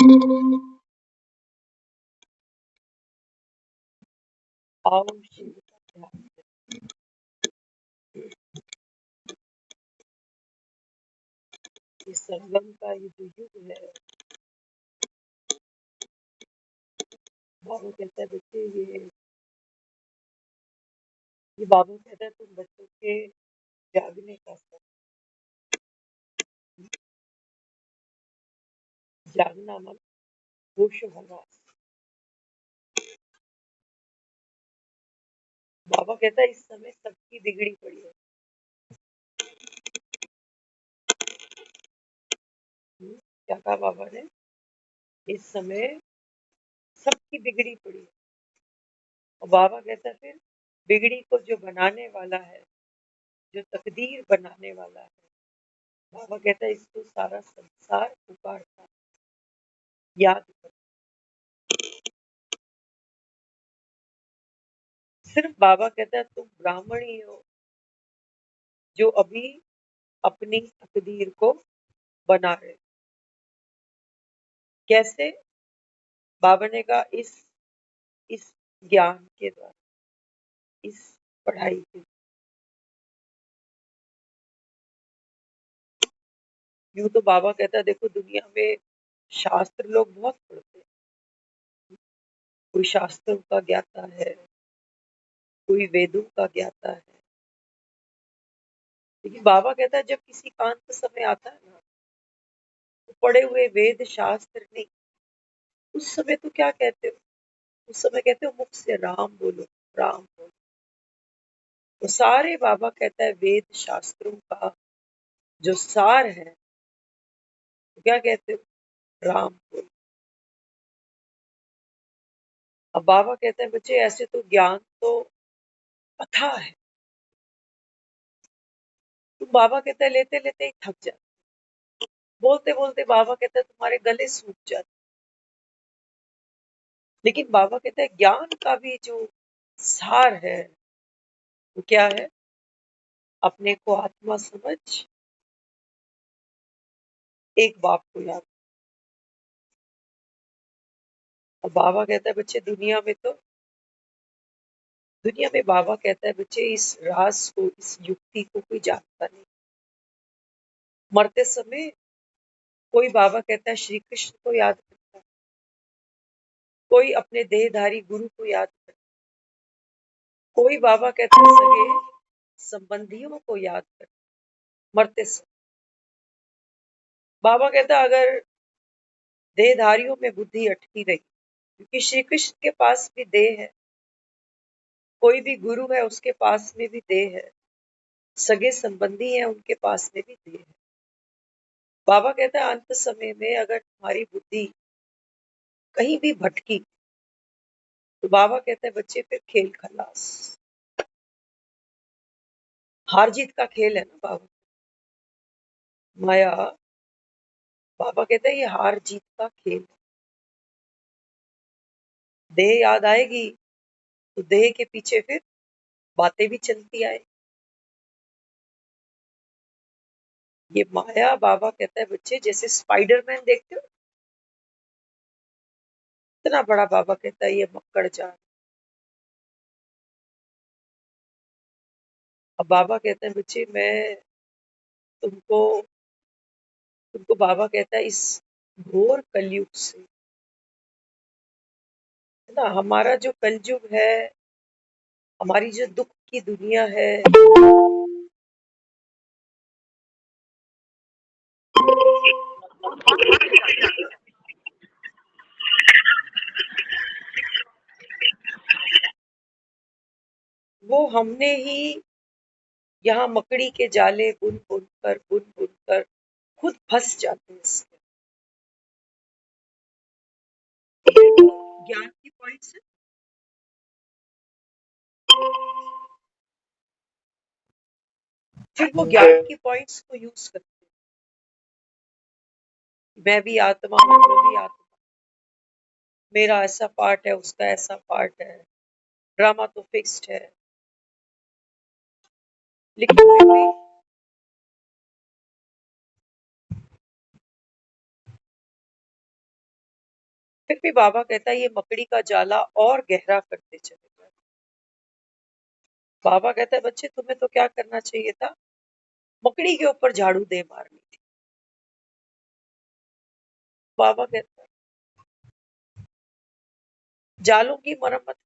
आओ शिव का ध्यान। इस संगम का ये जो युग है, बाबा कहता है बच्चे ये बाबा कहता है तुम बच्चों के जागने का समय, जागना मत, होश हवास। बाबा कहता है इस समय सबकी बिगड़ी पड़ी है। क्या कहा बाबा ने? इस समय सबकी बिगड़ी पड़ी है। और बाबा कहता है फिर बिगड़ी को जो बनाने वाला है, जो तकदीर बनाने वाला है, बाबा कहता है इसको सारा संसार पुकारता है, याद कर। सिर्फ बाबा कहता है तुम ब्राह्मण ही हो जो अभी अपनी तकदीर को बना रहे। कैसे? बाबा ने कहा इस ज्ञान के द्वारा, इस पढ़ाई के। यूं तो बाबा कहता है देखो दुनिया में शास्त्र लोग बहुत पढ़ते हैं, कोई शास्त्रों का ज्ञाता है, कोई वेदों का ज्ञाता है, लेकिन बाबा कहता है जब किसी कांत समय आता है ना, तो पढ़े हुए वेद शास्त्र नहीं, उस समय तो क्या कहते हो? उस समय कहते हो मुख से राम बोलो, राम बोलो। तो सारे बाबा कहता है वेद शास्त्रों का जो सार है, तो क्या कहते हो? राम बोलो। अब बाबा कहते हैं बच्चे ऐसे तो ज्ञान तो अथाह है, तुम बाबा कहता है लेते लेते ही थक जाते, बोलते बोलते बाबा कहता है तुम्हारे गले सूख जाते। लेकिन बाबा कहता है ज्ञान का भी जो सार है वो क्या है? अपने को आत्मा समझ, एक बाप को याद। और बाबा कहता है बच्चे दुनिया में बाबा कहता है बच्चे इस राज को, इस युक्ति को कोई जानता नहीं। मरते समय कोई बाबा कहता है श्री कृष्ण को याद करता है, कोई अपने देहधारी गुरु को याद करता है, कोई बाबा कहता है सगे संबंधियों को याद करता है मरते समय। बाबा कहता है अगर देहधारियों में बुद्धि अटकी रही, क्योंकि श्री कृष्ण के पास भी देह है, कोई भी गुरु है उसके पास में भी देह है, सगे संबंधी हैं उनके पास में भी देह है। बाबा कहता है अंत समय में अगर तुम्हारी बुद्धि कहीं भी भटकी, तो बाबा कहता है बच्चे फिर खेल खलास, हार जीत का खेल है ना बाबा। माया, बाबा कहता है ये हार जीत का खेल है। देह याद आएगी तो देह के पीछे फिर बातें भी चलती आए। ये माया, बाबा कहता है बच्चे जैसे स्पाइडरमैन देखते हो, इतना बड़ा बाबा कहता है ये मक्कड़ जाल। अब बाबा कहते हैं बच्चे मैं तुमको तुमको बाबा कहता है इस घोर कलयुग से, है ना, हमारा जो कलयुग है, हमारी जो दुख की दुनिया है, वो हमने ही यहाँ मकड़ी के जाले बुन बुन कर खुद फंस जाते हैं इसमें। ज्ञान की पॉइंट्स है, फिर वो ज्ञान की पॉइंट्स को यूज करते हैं। मैं भी आत्मा हूँ, वो भी आत्मा, मेरा ऐसा पार्ट है, उसका ऐसा पार्ट है, ड्रामा तो फिक्स्ड है। लेकिन फिर भी फिर भी बाबा कहता है ये मकड़ी का जाला और गहरा करते चले जाओ। बाबा कहता है बच्चे तुम्हें तो क्या करना चाहिए था, मकड़ी के ऊपर झाड़ू दे मारनी थी। बाबा कहता है जालों की मरम्मत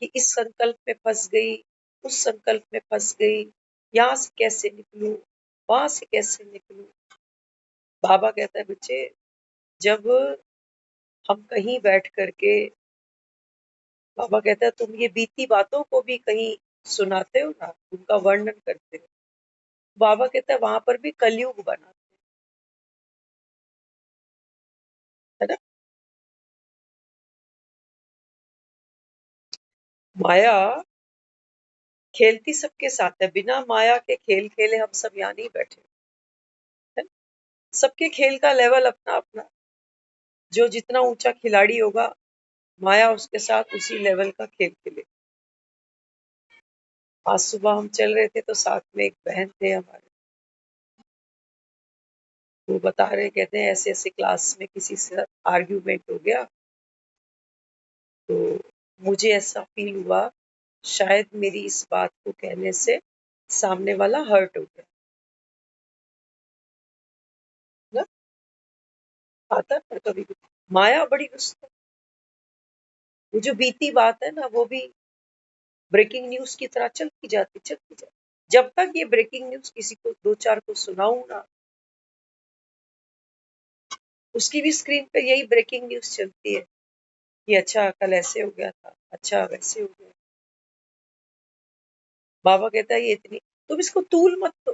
कि इस संकल्प में फंस गई, उस संकल्प में फंस गई, यहाँ से कैसे निकलूं, वहां से कैसे निकलूं। बाबा कहता है बच्चे जब हम कहीं बैठ करके, बाबा कहता है तुम ये बीती बातों को भी कहीं सुनाते हो ना, उनका वर्णन करते हो, बाबा कहता है वहां पर भी कलयुग बना है ना। माया खेलती सबके साथ है, बिना माया के खेल खेले हम सब यहाँ नहीं बैठे है। सबके खेल का लेवल अपना अपना, जो जितना ऊंचा खिलाड़ी होगा माया उसके साथ उसी लेवल का खेल खेले। आज सुबह हम चल रहे थे तो साथ में एक बहन थे हमारे, वो बता रहे, कहते हैं ऐसे ऐसे क्लास में किसी से आर्ग्यूमेंट हो गया, तो मुझे ऐसा फील हुआ शायद मेरी इस बात को कहने से सामने वाला हर्ट हो गया ना। आता है कभी भी माया बड़ी गुस्सा, वो जो बीती बात है ना वो भी ब्रेकिंग न्यूज की तरह चलती जाती। जब तक ये ब्रेकिंग न्यूज किसी को दो चार को सुनाऊं ना, उसकी भी स्क्रीन पे यही ब्रेकिंग न्यूज चलती है कि अच्छा कल ऐसे हो गया था, अच्छा वैसे हो गया। बाबा कहता है ये इतनी, तुम इसको तूल मत दो,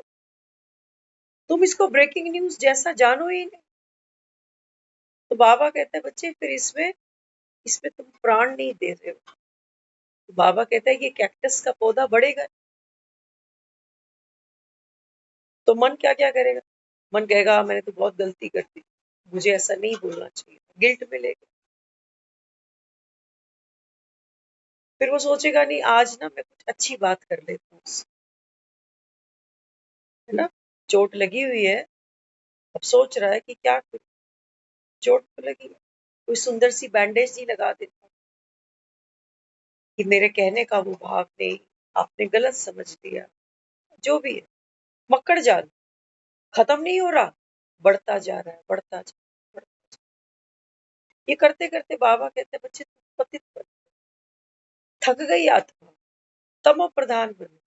तुम इसको ब्रेकिंग न्यूज जैसा जानो ही नहीं। तो बाबा कहता है बच्चे फिर इसमें इसमें तुम प्राण नहीं दे रहे हो। तो बाबा कहता है ये कैक्टस का पौधा बढ़ेगा, तो मन क्या क्या करेगा, मन कहेगा मैंने तो बहुत गलती कर दी, मुझे ऐसा नहीं बोलना चाहिए, गिल्ट मिलेगा। फिर वो सोचेगा नहीं आज ना मैं कुछ अच्छी बात कर लेता हूँ उससे, है ना। चोट लगी हुई है, अब सोच रहा है कि क्या करूं, चोट तो लगी है, कोई सुंदर सी बैंडेज ही लगा देता कि मेरे कहने का वो भाव नहीं, आपने गलत समझ लिया, जो भी है। मक्कड़ जाल खत्म नहीं हो रहा, बढ़ता जा रहा है, बढ़ता जा। ये करते करते बाबा कहते हैं बच्चे तुम पतित बन, थक गई आत्मा, तमो प्रधान बन गई।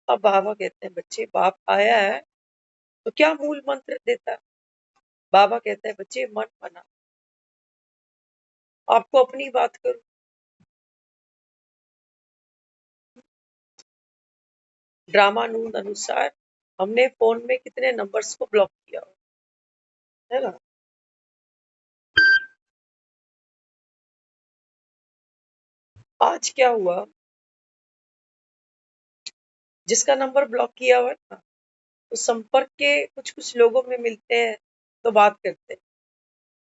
अब बाबा कहते हैं बच्चे बाप आया है तो क्या मूल मंत्र देता है। बाबा कहता है बच्चे मन बना, आपको अपनी बात करूं, ड्रामानून अनुसार हमने फोन में कितने नंबर्स को ब्लॉक किया है ना। आज क्या हुआ, जिसका नंबर ब्लॉक किया हुआ है ना, तो संपर्क के कुछ कुछ लोगों में मिलते हैं तो बात करते हैं,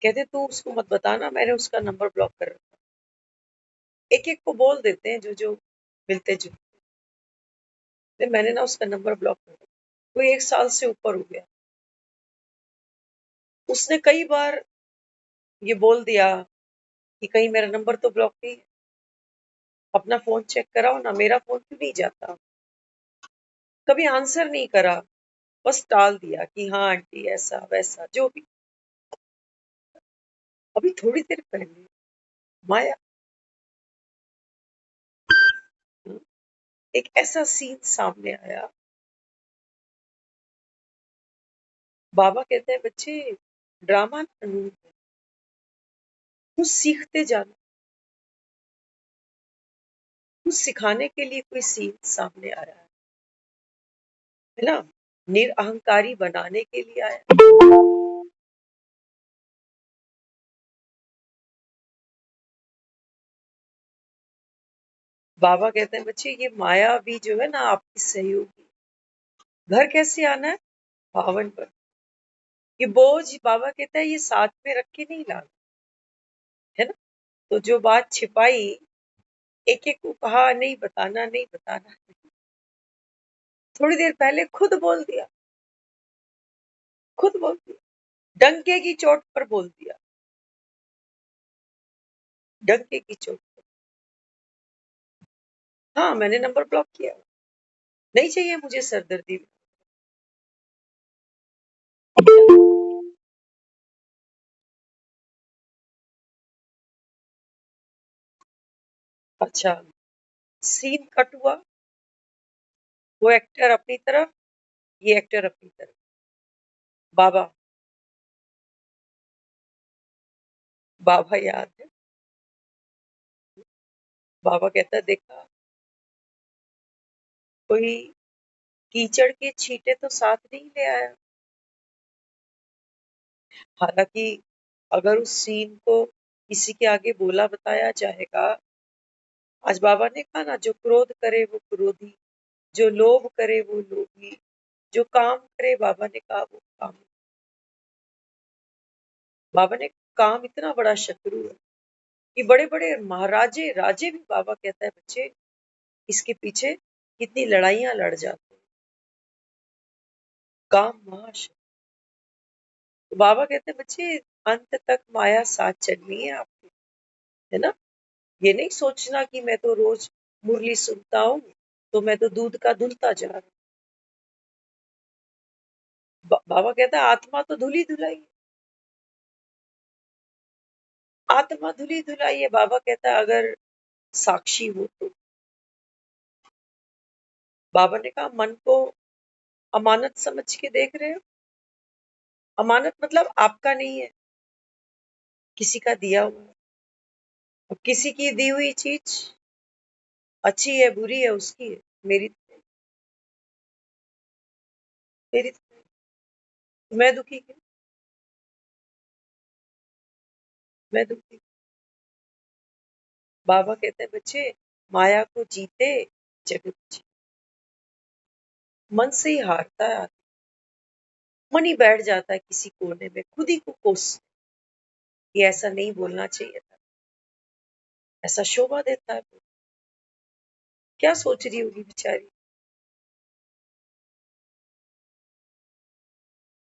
कहते तू उसको मत बताना मैंने उसका नंबर ब्लॉक कर रखा। एक एक को बोल देते हैं जो जो मिलते जुलते, मैंने ना उसका नंबर ब्लॉक कर रखा। कोई 1 साल से ऊपर हो गया, उसने कई बार ये बोल दिया कि कहीं मेरा नंबर तो ब्लॉक नहीं है, अपना फोन चेक कराओ ना, मेरा फोन क्यों नहीं जाता। कभी आंसर नहीं करा, बस टाल दिया कि हाँ आंटी ऐसा वैसा जो भी। अभी थोड़ी देर पहले माया, एक ऐसा सीन सामने आया। बाबा कहते हैं बच्चे ड्रामा ना, कुछ सीखते जाना, कुछ सिखाने के लिए कोई सीन सामने आया है ना, निरअहंकारी बनाने के लिए आया। बाबा कहते हैं बच्चे ये माया भी जो है ना आपकी सहयोगी, घर कैसे आना है, पावन पर। ये बोझ बाबा कहता है ये साथ में रख के नहीं लाना, है ना। तो जो बात छिपाई, एक एक को कहा नहीं बताना नहीं बताना, थोड़ी देर पहले खुद बोल दिया, खुद बोल दिया। डंके की चोट पर बोल दिया, डंके की चोट पर। हाँ, मैंने नंबर ब्लॉक किया, नहीं चाहिए मुझे सरदर्दी। अच्छा, सीन कट हुआ, वो एक्टर अपनी तरफ, ये एक्टर अपनी तरफ। बाबा, बाबा याद है, बाबा कहता देखा कोई कीचड़ के छींटे तो साथ नहीं ले आया। हालांकि अगर उस सीन को किसी के आगे बोला बताया जाएगा, आज बाबा ने कहा ना, जो क्रोध करे वो क्रोधी, जो लोभ करे वो लोभी, जो काम करे, बाबा ने कहा वो काम। बाबा ने काम इतना बड़ा शत्रु है कि बड़े बड़े महाराजे राजे भी, बाबा कहता है बच्चे इसके पीछे कितनी लड़ाइयां लड़ जाते हैं। काम महाशत्रु। तो बाबा कहते हैं बच्चे अंत तक माया साथ चलनी है आपकी, है ना। ये नहीं सोचना कि मैं तो रोज मुरली सुनता हूँ तो मैं तो दूध का धुलता जा रहा हूँ। बाबा कहता है आत्मा तो धुली धुलाई है, आत्मा धुली धुलाई है। बाबा कहता है अगर साक्षी हो तो। बाबा ने कहा मन को अमानत समझ के देख रहे हो, अमानत मतलब आपका नहीं है, किसी का दिया हुआ है। और किसी की दी हुई चीज अच्छी है बुरी है उसकी है, मेरी मेरी मैं दुखी क्यों, मैं दुखी। बाबा कहते हैं बच्चे माया को जीते जगत जीते। मन से ही हारता है आदमी, मन ही बैठ जाता है किसी कोने में, खुद ही को कोस, ये ऐसा नहीं बोलना चाहिए था, ऐसा शोभा देता है। क्या सोच रही होगी बेचारी।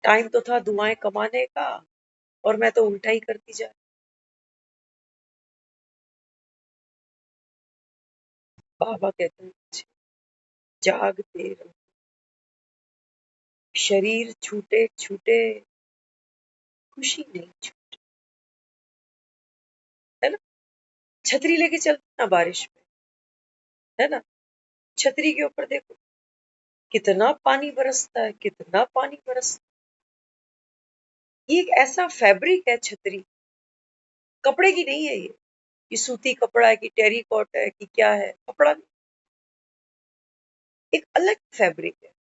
टाइम तो था दुआएं कमाने का, और मैं तो उल्टा ही करती जा। बाबा कहते हैं जागते रहो, शरीर छूटे छूटे खुशी नहीं छूटे, है ना। छतरी लेके चलते ना बारिश में, है ना, छतरी के ऊपर देखो कितना पानी बरसता है, कितना पानी बरसता है। ये एक ऐसा फैब्रिक है छतरी, कपड़े की नहीं है ये सूती कपड़ा है कि टेरिकॉट है कि क्या है, कपड़ा नहीं, एक अलग फैब्रिक है।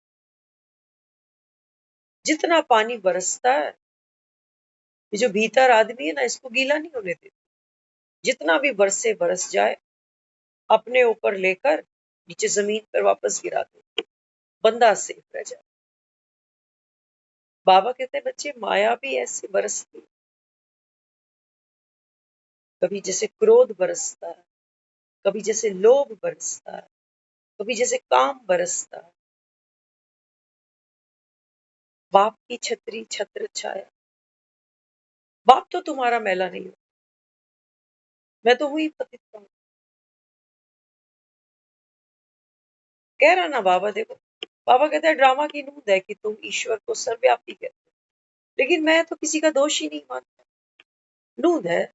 जितना पानी बरसता है, ये जो भीतर आदमी है ना, इसको गीला नहीं होने देता। जितना भी बरसे बरस जाए, अपने ऊपर लेकर नीचे जमीन पर वापस गिरा दो, बंदा सेफ रह जाए। बाबा कहते हैं बच्चे माया भी ऐसे बरसती, कभी जैसे क्रोध बरसता है, कभी जैसे लोभ बरसता है, कभी जैसे काम बरसता है। बाप की छतरी छत्र छाया, बाप तो तुम्हारा मैला नहीं हो, मैं तो हुई पतित पावन। कह रहा ना बाबा, देखो बाबा कहता है ड्रामा की नूंद है कि तुम ईश्वर को सर्वव्यापी कहते हो, लेकिन मैं तो किसी का दोष ही नहीं मानता, नूंद है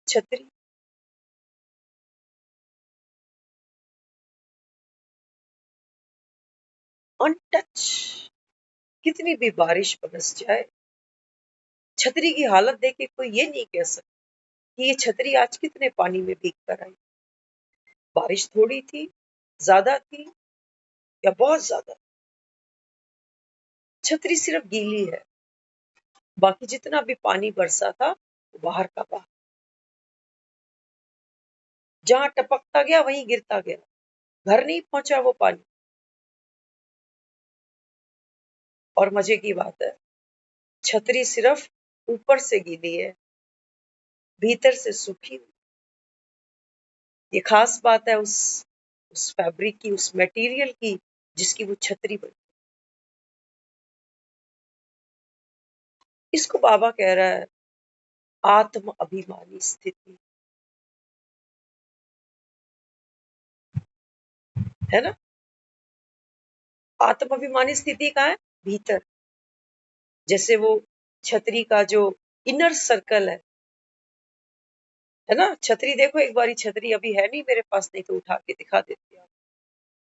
छतरी। अनटच, कितनी भी बारिश बरस जाए, छतरी की हालत देख के कोई ये नहीं कह सकता कि ये छतरी आज कितने पानी में भीग कर आई। बारिश थोड़ी थी, ज्यादा थी, या बहुत ज्यादा, छतरी सिर्फ गीली है, बाकी जितना भी पानी बरसा था वो बाहर का बाहर, जहां टपकता गया वहीं गिरता गया, घर नहीं पहुंचा वो पानी। और मजे की बात है, छतरी सिर्फ ऊपर से गीली है, भीतर से सूखी। ये खास बात है उस फैब्रिक की, उस मटेरियल की जिसकी वो छतरी बनी। इसको बाबा कह रहा है आत्म अभिमानी स्थिति, है ना। आत्म अभिमानी स्थिति कहाँ है? भीतर। जैसे वो छतरी का जो इनर सर्कल है ना। छतरी देखो एक बारी, छतरी अभी है नहीं मेरे पास, नहीं तो उठा के दिखा देती हूँ।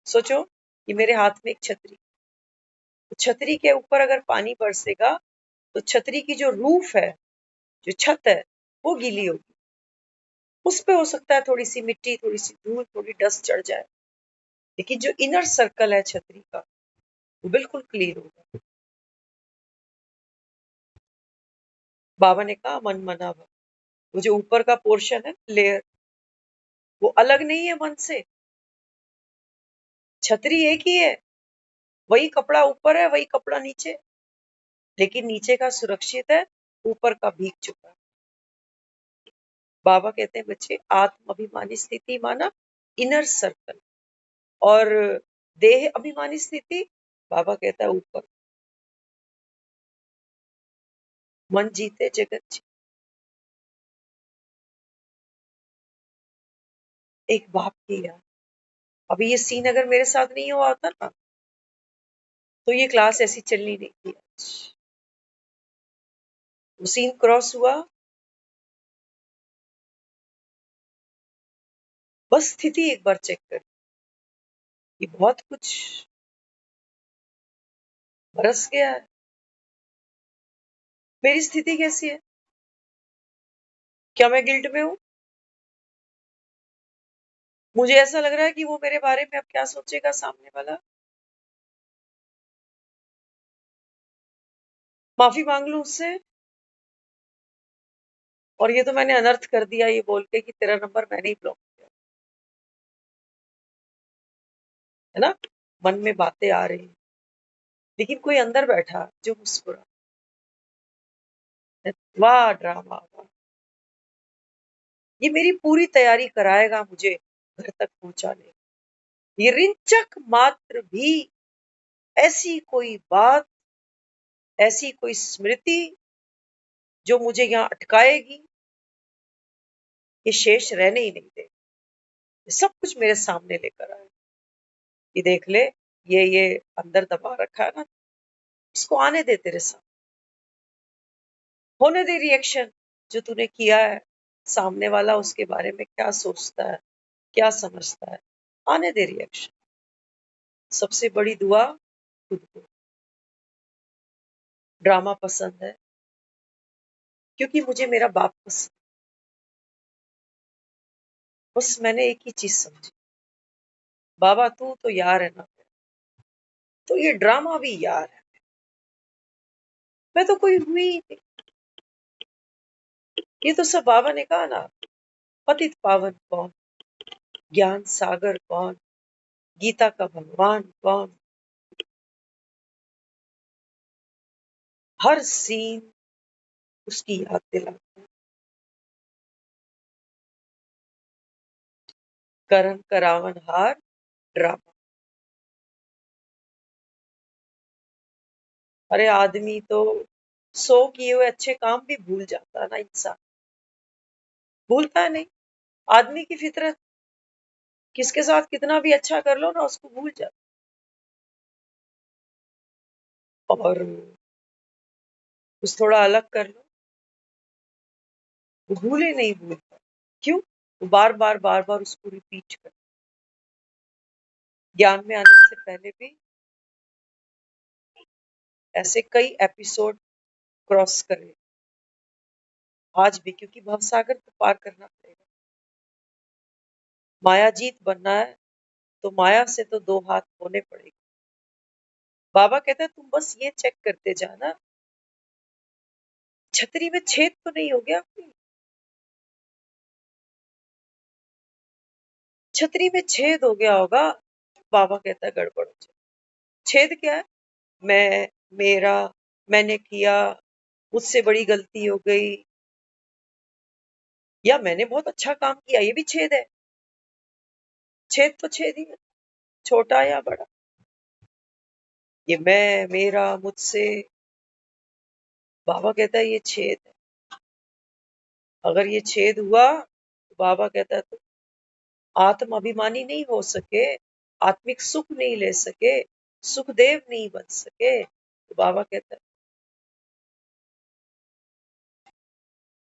सोचो कि मेरे हाथ में एक छतरी, तो छतरी के ऊपर अगर पानी बरसेगा तो छतरी की जो रूफ है, जो छत है, वो गीली होगी। उस पे हो सकता है थोड़ी सी मिट्टी, थोड़ी सी धूल, थोड़ी डस्ट चढ़ जाए, लेकिन जो इनर सर्कल है छतरी का, वो बिल्कुल क्लीन होगा। बाबा ने कहा मन मना भव, वो जो ऊपर का पोर्शन है, लेयर, वो अलग नहीं है मन से। छतरी एक ही है, वही कपड़ा ऊपर है, वही कपड़ा नीचे, लेकिन नीचे का सुरक्षित है, ऊपर का भीग चुका है। बाबा कहते हैं बच्चे, आत्म अभिमानी स्थिति माना इनर सर्कल, और देह अभिमानी स्थिति, बाबा कहता है ऊपर। मन जीते जगत जीते। एक बाप की याद, अभी ये सीन अगर मेरे साथ नहीं हुआ होता ना, तो ये क्लास ऐसी चलनी नहीं थी आज। वो सीन क्रॉस हुआ, बस स्थिति एक बार चेक कर, ये बहुत कुछ बरस गया है। मेरी स्थिति कैसी है? क्या मैं गिल्ट में हूं? मुझे ऐसा लग रहा है कि वो मेरे बारे में अब क्या सोचेगा सामने वाला। माफी मांग लूं उससे, और ये तो मैंने अनर्थ कर दिया ये बोल के कि तेरा नंबर मैंने ही ब्लॉक किया, है ना। मन में बातें आ रही, लेकिन कोई अंदर बैठा जो मुस्कुरा, वाह ड्रामा वाह, ये मेरी पूरी तैयारी कराएगा मुझे घर तक पहुंचाने। ये रिंचक मात्र भी ऐसी कोई बात, ऐसी कोई स्मृति जो मुझे यहाँ अटकाएगी, ये शेष रहने ही नहीं दे। ये सब कुछ मेरे सामने लेकर आए, ये देख ले, ये अंदर दबा रखा है ना, इसको आने दे तेरे साथ, होने दे रिएक्शन जो तूने किया है। सामने वाला उसके बारे में क्या सोचता है, क्या समझता है, आने दे रिएक्शन। सबसे बड़ी दुआ खुद को। ड्रामा पसंद है क्योंकि मुझे मेरा बाप पसंद। बस मैंने एक ही चीज समझी, बाबा तू तो यार है ना, तो ये ड्रामा भी यार है। मैं तो कोई हुई ही नहीं, ये तो सब बाबा ने कहा ना, पतित पावन कौन, ज्ञान सागर कौन, गीता का भगवान कौन। हर सीन उसकी याद दिलाता है। करण करावन हार ड्रामा। अरे आदमी तो 100 किए हुए अच्छे काम भी भूल जाता है ना इंसान, भूलता है नहीं। आदमी की फितरत, किसके साथ कितना भी अच्छा कर लो ना, उसको भूल जाता। और कुछ थोड़ा अलग कर लो, वो भूले नहीं भूलता। क्यों? वो बार बार बार बार उसको रिपीट कर। ज्ञान में आने से पहले भी ऐसे कई एपिसोड क्रॉस करे, आज भी, क्योंकि भवसागर को पार करना पड़ेगा। मायाजीत बनना है तो माया से तो दो हाथ होने पड़ेंगे। बाबा कहते हैं तुम बस ये चेक करते जाना, छतरी में छेद तो नहीं हो गया अपनी। छतरी में छेद हो गया होगा, बाबा कहता है गड़बड़ हो जाए। छेद क्या है? मैं, मेरा, मैंने किया, मुझसे बड़ी गलती हो गई, या मैंने बहुत अच्छा काम किया, ये भी छेद है। छेद तो छेद ही है, छोटा या बड़ा। ये मैं, मेरा, मुझसे, बाबा कहता है ये छेद है, अगर ये छेद हुआ तो बाबा कहता है तो आत्म अभिमानी नहीं हो सके, आत्मिक सुख नहीं ले सके, सुखदेव नहीं बन सके। तो बाबा कहता है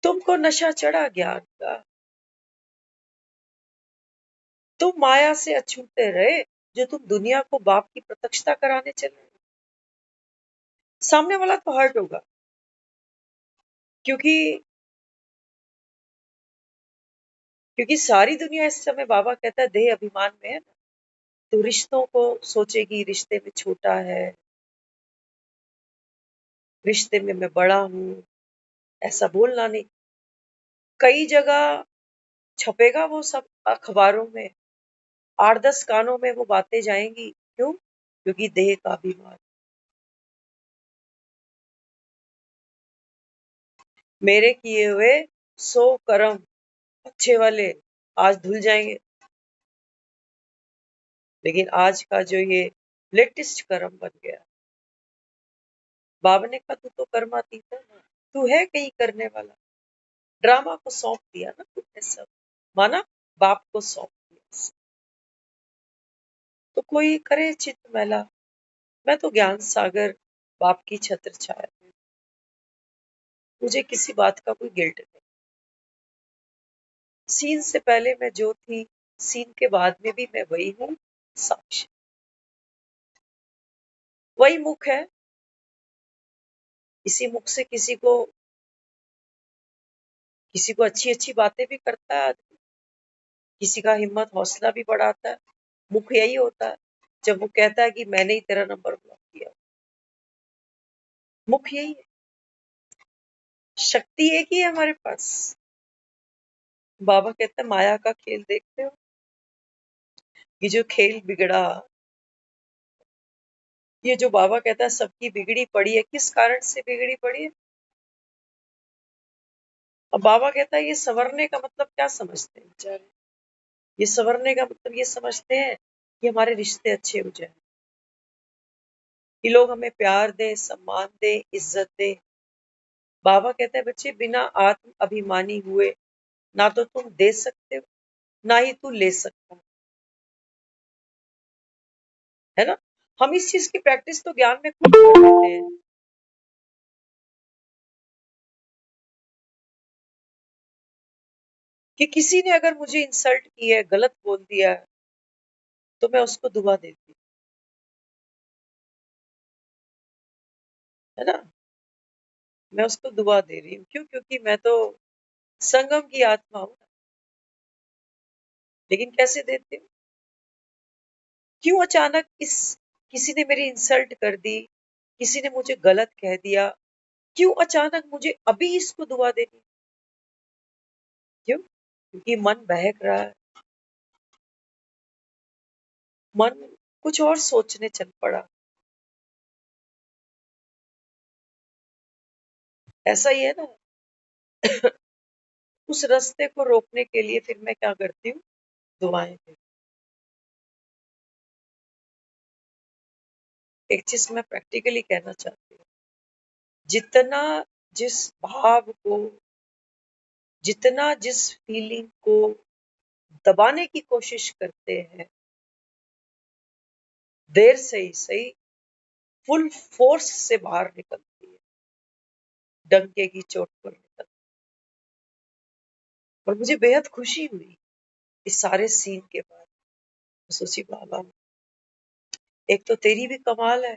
तुमको नशा चढ़ा ज्ञान का, तुम माया से अछूते रहे, जो तुम दुनिया को बाप की प्रत्यक्षता कराने चले। सामने वाला तो हर्ट होगा, क्योंकि क्योंकि सारी दुनिया इस समय बाबा कहता है देह अभिमान में है ना, तो रिश्तों को सोचेगी रिश्ते में छोटा है, रिश्ते में मैं बड़ा हूं। ऐसा बोलना नहीं, कई जगह छपेगा वो सब अखबारों में, 8-10 कानों में वो बातें जाएंगी। क्यों? क्योंकि देह का अभिमान। मेरे किए हुए 100 कर्म अच्छे वाले आज धुल जाएंगे, लेकिन आज का जो ये लेटेस्ट कर्म बन गया, बाबा ने कहा तू तो कर्मातीत है ना, तू है कहीं करने वाला। ड्रामा को सौंप दिया ना तुमने सब, माना बाप को सौंप दिया, तो कोई करे चित्त मैला। मैं तो ज्ञान सागर बाप की छत्र छाया हूं, मुझे किसी बात का कोई गिल्ट नहीं। सीन से पहले मैं जो थी, सीन के बाद में भी मैं वही हूँ, साक्षी। वही मुख है, इसी मुख से किसी को अच्छी अच्छी बातें भी करता है आदमी, किसी का हिम्मत हौसला भी बढ़ाता है। मुख यही होता है जब वो कहता है कि मैंने ही तेरा नंबर ब्लॉक किया। मुख यही है, शक्ति एक ही है हमारे पास। बाबा कहते हैं माया का खेल देखते हो, ये जो खेल बिगड़ा, ये जो बाबा कहता है सबकी बिगड़ी पड़ी है, किस कारण से बिगड़ी पड़ी है? अब बाबा कहता है ये संवरने का मतलब क्या समझते हैं बेचारे? ये संवरने का मतलब ये समझते हैं कि हमारे रिश्ते अच्छे हो जाए, कि लोग हमें प्यार दे, सम्मान दे, इज्जत दे। बाबा कहता है बच्चे बिना आत्म अभिमानी हुए ना तो तुम दे सकते हो, ना ही तू ले सकता है ना। हम इस चीज की प्रैक्टिस तो ज्ञान में खुद कर लेते हैं कि किसी ने अगर मुझे इंसल्ट की है, गलत बोल दिया है, तो मैं उसको दुआ देती हूँ, है ना। मैं उसको दुआ दे रही हूँ, क्यों? क्योंकि मैं तो संगम की आत्मा हूँ। लेकिन कैसे देती हूँ? क्यों अचानक इस किसी ने मेरी इंसल्ट कर दी, किसी ने मुझे गलत कह दिया, क्यों अचानक मुझे अभी इसको दुआ देनी? क्यों? क्योंकि मन बहक रहा है, मन कुछ और सोचने चल पड़ा। ऐसा ही है ना। उस रास्ते को रोकने के लिए फिर मैं क्या करती हूँ? दुआएं देती। एक चीज मैं प्रैक्टिकली कहना चाहती हूँ, जितना जिस भाव को, जितना जिस फीलिंग को दबाने की कोशिश करते हैं, देर से ही सही फुल फोर्स से बाहर निकलती है, डंके की चोट पर निकलती है। और मुझे बेहद खुशी हुई इस सारे सीन के बाद। सोची बाबा, एक तो तेरी भी कमाल है,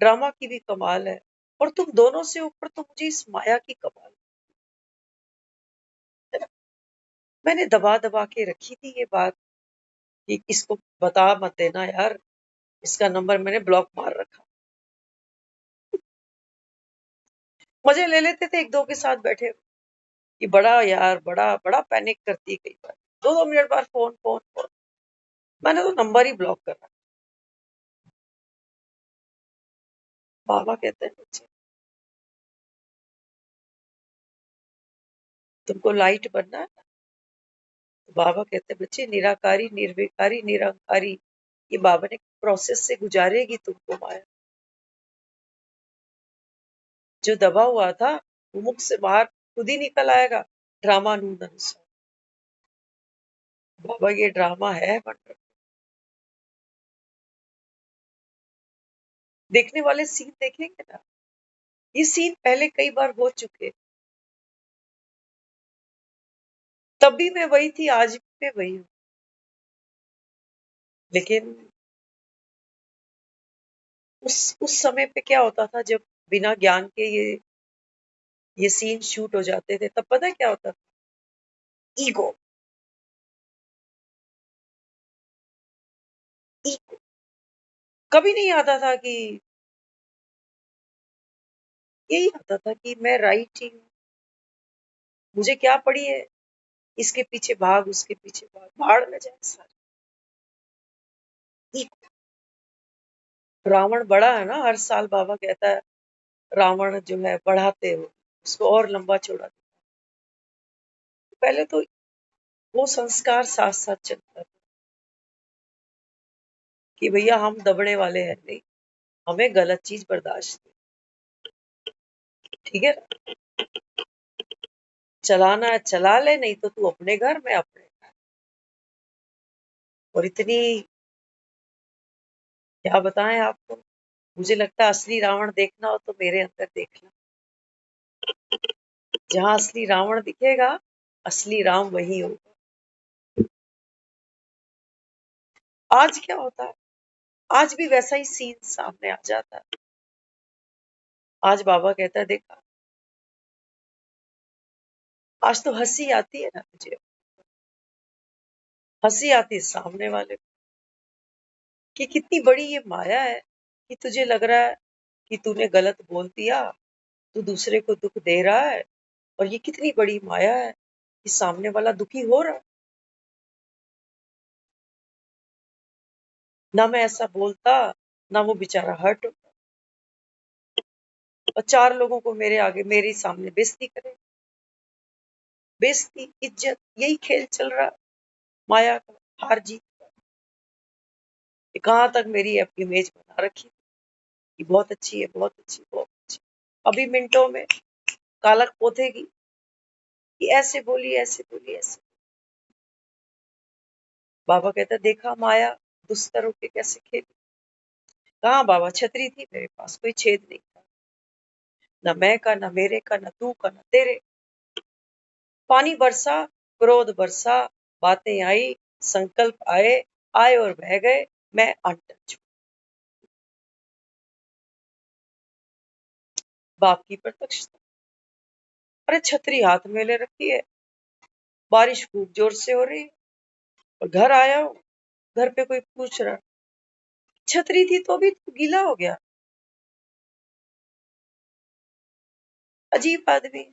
ड्रामा की भी कमाल है, और तुम दोनों से ऊपर तो मुझे इस माया की कमाल है। मैंने दबा दबा के रखी थी ये बात कि इसको बता मत देना यार, इसका नंबर मैंने ब्लॉक मार रखा। मजे ले लेते थे एक दो के साथ बैठे कि बड़ा यार, बड़ा बड़ा पैनिक करती है कई बार, 2-2 मिनट बाद फोन फोन फोन। मैंने तो नंबर ही ब्लॉक कर रखा। बाबा कहते हैं मुझे तुमको लाइट बनना है। तो बाबा कहते हैं बच्चे निराकारी, निर्विकारी, निरंकारी, ये बाबा ने प्रोसेस से गुजारेगी तुमको माया। जो दबा हुआ था वो मुख से बाहर खुद ही निकल आएगा, ड्रामा नून अनुसार। बाबा ये ड्रामा है बट देखने वाले सीन देखेंगे ना, ये सीन पहले कई बार हो चुके, तब भी मैं वही थी, आज भी मैं वही हूँ। लेकिन उस समय पे क्या होता था, जब बिना ज्ञान के ये सीन शूट हो जाते थे, तब पता है क्या होता था? ईगो। ईगो कभी नहीं आता था कि, यही आता था कि मैं राइट ही हूँ, मुझे क्या पड़ी है, इसके पीछे भाग, उसके पीछे भाग, भाड़ में जाए सारे। ईगो। रावण बड़ा है ना, हर साल बाबा कहता है रावण जो है बढ़ाते हो, उसको और लंबा चौड़ा। पहले तो वो संस्कार साथ साथ चलता था कि भैया हम दबने वाले हैं नहीं, हमें गलत चीज बर्दाश्त नहीं, ठीक है ना? चलाना है चला ले, नहीं तो तू अपने घर में अपने घर। और इतनी, क्या बताएं आपको, मुझे लगता है असली रावण देखना हो तो मेरे अंदर देखना। जहां असली रावण दिखेगा, असली राम वही होगा। आज क्या होता है, आज भी वैसा ही सीन सामने आ जाता है। आज बाबा कहता है देखा, आज तो हंसी आती है ना मुझे, हंसी आती है सामने वाले को, कि कितनी बड़ी ये माया है, कि तुझे लग रहा है कि तूने गलत बोल दिया, तू दूसरे को दुख दे रहा है, और ये कितनी बड़ी माया है कि सामने वाला दुखी हो रहा है। ना मैं ऐसा बोलता, ना वो बेचारा हर्ट होता, और चार लोगों को मेरे आगे मेरे सामने बेइज्जती करे। बेइज्जती, इज्जत, यही खेल चल रहा है माया का, हार जीत का। कि कहाँ तक मेरी इमेज बना रखी कि बहुत अच्छी है, बहुत अच्छी, बहुत अच्छी, अभी मिनटों में कालक पोतेगी कि ऐसे बोली, ऐसे बोली, ऐसे। बाबा कहता देखा माया दुस्तर होके कैसे खेली। कहाँ बाबा, छतरी थी मेरे पास, कोई छेद नहीं था, ना मैं का, ना मेरे का, ना तू का, ना तेरे। पानी बरसा, क्रोध बरसा, बातें आई, संकल्प आए, आए और बह गए, मैं अनटच हूँ। बाप की प्रत्यक्षता। अरे छतरी हाथ में ले रखी है, बारिश खूब जोर से हो रही है, और घर आया हूँ, घर पे कोई पूछ रहा छतरी थी तो भी तू गीला हो गया। अजीब आदमी,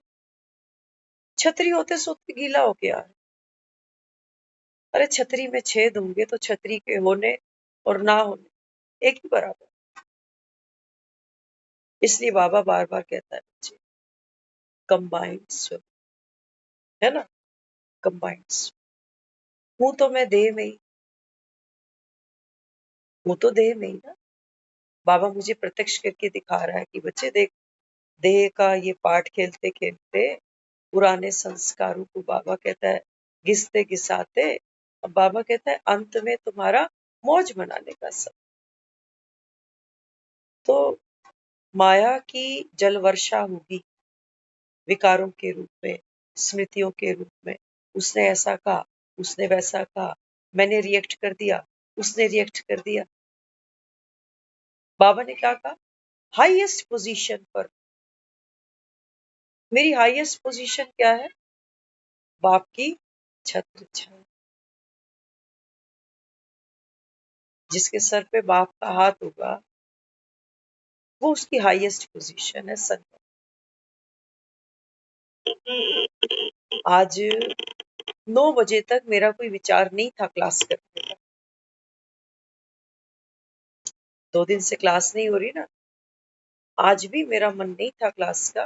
छतरी होते सोते गीला हो गया। अरे छतरी में छेद होंगे तो छतरी के होने और ना होने एक ही बराबर। इसलिए बाबा बार बार कहता है बच्चे, कंबाइंड स्विम, है ना, कंबाइंड। हूं तो मैं देह में ही, हूं तो देह में ही ना। बाबा मुझे प्रत्यक्ष करके दिखा रहा है कि बच्चे देख, देह का ये पाठ खेलते खेलते पुराने संस्कारों को बाबा कहता है घिसते घिसाते, अब बाबा कहता है अंत में तुम्हारा मौज मनाने का सब। तो माया की जल वर्षा होगी, विकारों के रूप में, स्मृतियों के रूप में। उसने ऐसा कहा, उसने वैसा कहा, मैंने रिएक्ट कर दिया, उसने रिएक्ट कर दिया। बाबा ने क्या कहा, हाईएस्ट पोजीशन पर, मेरी हाईएस्ट पोजीशन क्या है, बाप की छत्र छाया। जिसके सर पे बाप का हाथ होगा, वो उसकी हाईएस्ट पोजीशन है सन। आज 9 बजे तक मेरा कोई विचार नहीं था क्लास करने का, 2 दिन से क्लास नहीं हो रही ना, आज भी मेरा मन नहीं था क्लास का,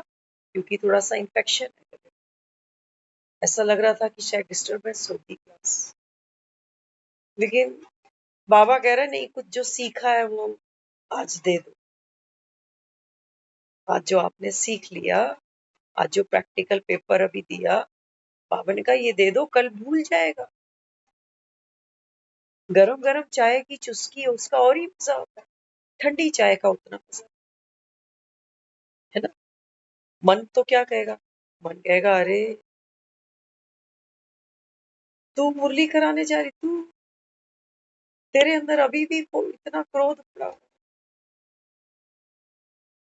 क्योंकि थोड़ा सा इन्फेक्शन है, ऐसा लग रहा था कि शायद डिस्टरबेंस होगी क्लास। लेकिन बाबा कह रहे नहीं, कुछ जो सीखा है वो आज दे दो। आज जो आपने सीख लिया, आज जो प्रैक्टिकल पेपर अभी दिया, बाबा ने कहा ये दे दो, कल भूल जाएगा। गरम गरम चाय की चुस्की उसका और ही मजा होता है, ठंडी चाय का उतना मजा, है ना। मन तो क्या कहेगा, मन कहेगा अरे तू मुरली कराने जा रही, तू तेरे अंदर अभी भी इतना क्रोध पड़ा,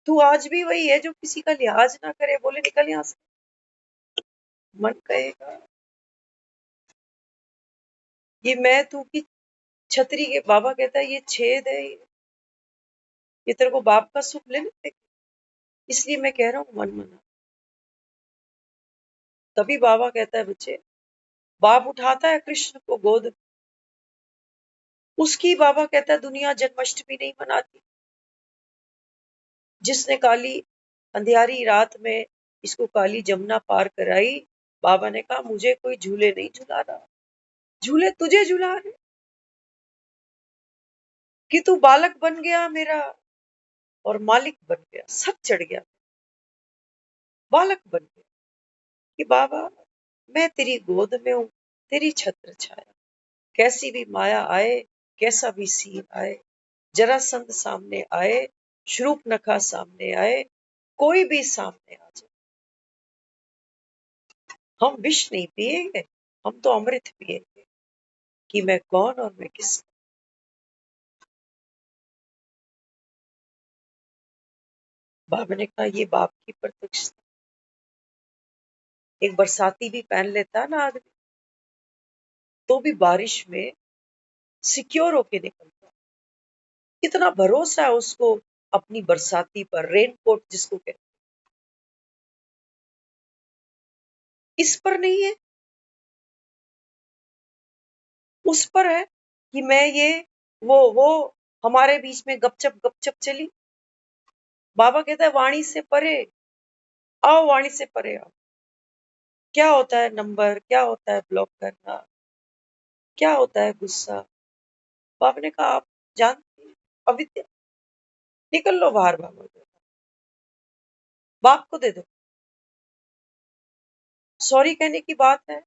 तू आज भी वही है जो किसी का लिहाज ना करे, बोले निकल यहां से। मन कहेगा ये मैं तू की छतरी के, बाबा कहता है ये छेद है, ये तेरे को बाप का सुख लेने देगा, इसलिए मैं कह रहा हूं मन मना। तभी बाबा कहता है बच्चे, बाप उठाता है कृष्ण को गोद में, उसकी बाबा कहता है दुनिया जन्माष्टमी नहीं मनाती, जिसने काली अंधियारी रात में इसको काली जमुना पार कराई। बाबा ने कहा मुझे कोई झूले नहीं झुला रहा, झूले तुझे झुला रहे, कि तू बालक बन गया मेरा और मालिक बन गया, सब चढ़ गया, बालक बन गया कि बाबा मैं तेरी गोद में हूं, तेरी छत्र छाया, कैसी भी माया आए, कैसा भी सीन आए, जरासंध सामने आए, शूर्पणखा सामने आए, कोई भी सामने आ जाए, हम विष नहीं पिएंगे, हम तो अमृत पिएंगे, कि मैं कौन और मैं किस। बाबा ने कहा ये बाप की प्रत्यक्षता। एक बरसाती भी पहन लेता ना आदमी, तो भी बारिश में सिक्योर होके निकलता, इतना भरोसा है उसको अपनी बरसाती पर, रेनकोट जिसको कहते, इस पर नहीं है, उस पर है कि मैं ये वो हमारे बीच में गपचप चली। बाबा कहता है वाणी से परे आओ, वाणी से परे आओ। क्या होता है नंबर, क्या होता है ब्लॉक करना, क्या होता है गुस्सा। बाबा ने कहा आप जानते हैं अविद्या, निकल लो बाहर, बाबा बाप को दे दो। सॉरी कहने की बात है,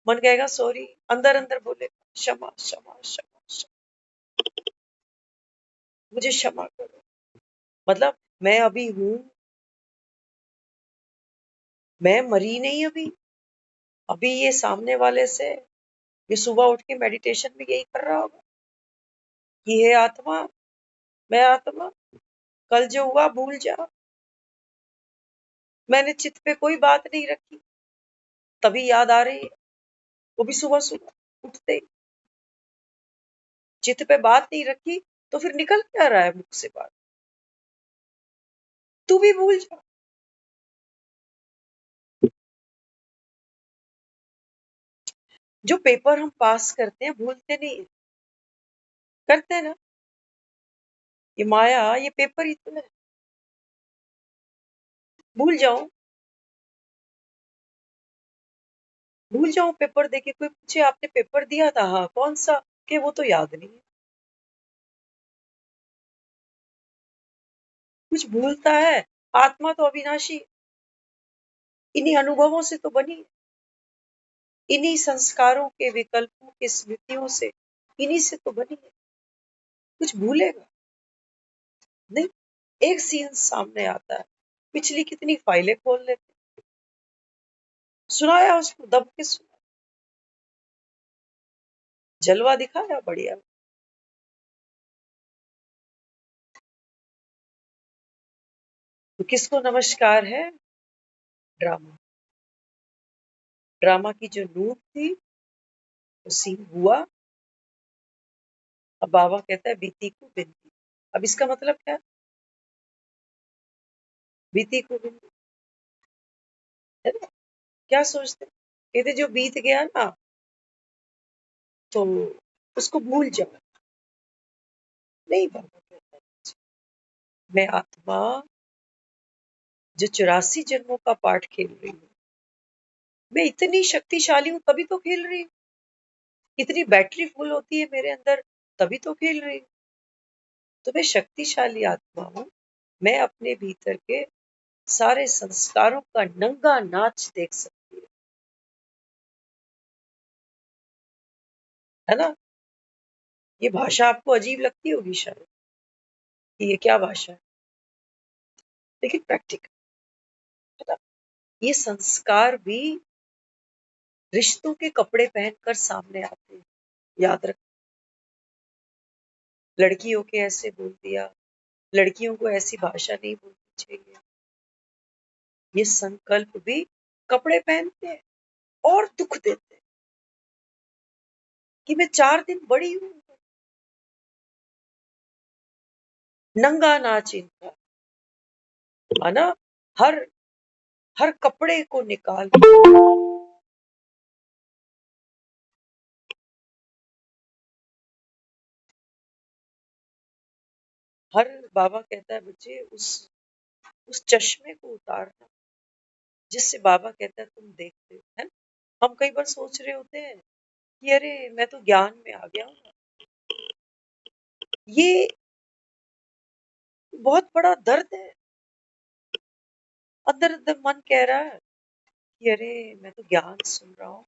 मन कहेगा सॉरी, अंदर अंदर बोले क्षमा क्षमा क्षमा क्षमा, मुझे क्षमा करो। मतलब मैं अभी हूं, मैं मरी नहीं अभी, अभी ये सामने वाले से, ये सुबह उठ के मेडिटेशन में यही कर रहा होगा कि हे आत्मा, मैं आत्मा, कल जो हुआ भूल जा, मैंने चित्त पे कोई बात नहीं रखी, तभी याद आ रही है, वो भी सुबह सुबह उठते ही। चित्त पे बात नहीं रखी तो फिर निकल क्या रहा है मुख से बात, तू भी भूल जा। जो पेपर हम पास करते हैं भूलते नहीं है, करते हैं ना, ये माया ये पेपर ही तो है, भूल जाऊं, भूल जाऊं पेपर देके, कोई पूछे आपने पेपर दिया था, हाँ कौन सा, कि वो तो याद नहीं है। कुछ भूलता है, आत्मा तो अविनाशी, इन्हीं अनुभवों से तो बनी है, इन्हीं संस्कारों के विकल्पों के स्मृतियों से, इन्हीं से तो बनी है। कुछ भूलेगा नहीं, एक सीन सामने आता है, पिछली कितनी फाइलें खोल लेते, सुनाया उसको दब के सुना, जलवा दिखाया बढ़िया। तो किसको नमस्कार है, ड्रामा, ड्रामा की जो नूक थी वो सीन हुआ। अब बाबा कहता है बीती को बिनती, अब इसका मतलब क्या, बीती को बिनती, है ना। क्या सोचते, कहते जो बीत गया ना तो उसको भूल जाओ, नहीं बाबा कहता है मैं आत्मा जो 84 जन्मों का पाठ खेल रही हूँ, मैं इतनी शक्तिशाली हूँ तभी तो खेल रही हूँ, इतनी बैटरी फुल होती है मेरे अंदर तभी तो खेल रही हूँ, तो मैं शक्तिशाली आत्मा हूँ, मैं अपने भीतर के सारे संस्कारों का नंगा नाच देख सकती हूँ, है ना। ये भाषा आपको अजीब लगती होगी शायद कि ये क्या भाषा है, लेकिन प्रैक्टिकल, है ना। ये संस्कार भी रिश्तों के कपड़े पहनकर सामने आते हैं। याद रख, लड़कियों के ऐसे बोल दिया, लड़कियों को ऐसी भाषा नहीं बोलनी चाहिए, ये संकल्प भी कपड़े पहनते हैं और दुख देते हैं कि मैं 4 दिन बड़ी हूं। नंगा नाच इनका, है ना। हर हर कपड़े को निकाल, हर बाबा कहता है बच्चे उस चश्मे को उतारना जिससे बाबा कहता है तुम देखते हो, है ना? हम कई बार सोच रहे होते हैं कि अरे मैं तो ज्ञान में आ गया हूँ, ये बहुत बड़ा दर्द है। अंदर अंदर मन कह रहा है कि अरे मैं तो ज्ञान सुन रहा हूँ,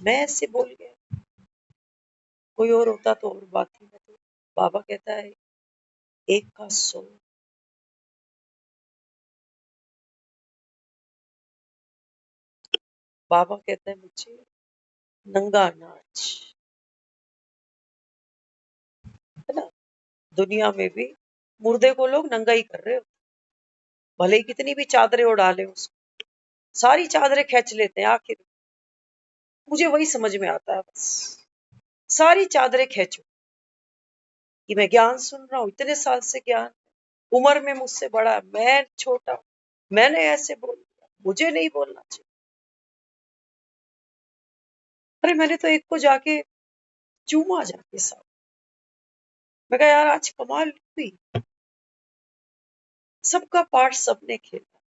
मैं ऐसे बोल गया, कोई और होता तो और बात ही। मैं तो, बाबा कहता है एक का 100, बाबा कहता है मुझे नंगा नाच, है ना। दुनिया में भी मुर्दे को लोग नंगा ही कर रहे हो, भले ही कितनी भी चादरें उड़ा ले उसको, सारी चादरें खींच लेते हैं आखिर। मुझे वही समझ में आता है बस, सारी चादरें खींचो कि मैं ज्ञान सुन रहा हूँ, इतने साल से ज्ञान, उम्र में मुझसे बड़ा, मैं छोटा, मैंने ऐसे बोल दिया, मुझे नहीं बोलना चाहिए। अरे मैंने तो एक को जाके चूमा जाके साहब, मैं कहा यार आज कमाल हुई, सबका पार्ट सबने खेला।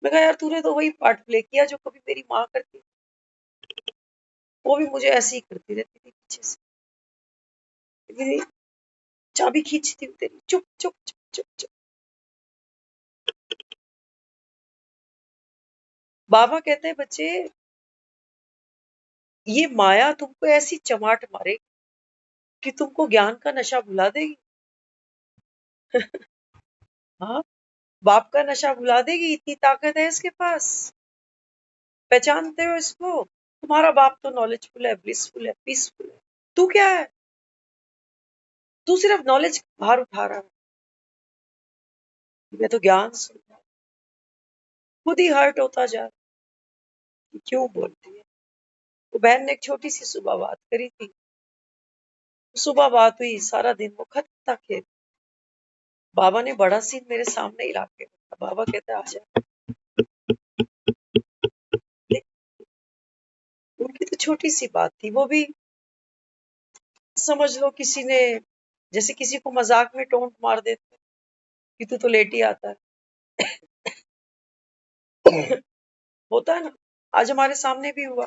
मैं कहा यार तूने तो वही पार्ट प्ले किया जो कभी मेरी माँ करती, वो भी मुझे ऐसे ही करती रहती थी पीछे से, मेरी चाबी खींचती हूँ तेरी, चुप चुप चुप चुप चुप। बाबा कहते हैं बच्चे ये माया तुमको ऐसी चमाट मारेगी कि तुमको ज्ञान का नशा भुला देगी। हाँ, बाप का नशा भुला देगी, इतनी ताकत है इसके पास। पहचानते हो इसको? तुम्हारा बाप तो नॉलेजफुल है, ब्लिसफुल है, पीसफुल है, तू क्या है? तू सिर्फ नॉलेज बाहर उठा रहा है। मैं तो ज्ञान सुन रहा हूं, खुद ही हर्ट होता जा रहा है, क्यों बोलती है। तो बहन ने एक छोटी सी सुबह बात करी थी, सुबह बात हुई, सारा दिन वो खत तक है। बाबा ने बड़ा सीन मेरे सामने ही ला के रखा। बाबा कहता है आजा, देख, उनकी तो छोटी सी बात थी, वो भी समझ लो किसी ने, जैसे किसी को मजाक में टोंट मार देते कि तू तो लेट ही आता है। होता है ना। आज हमारे सामने भी हुआ,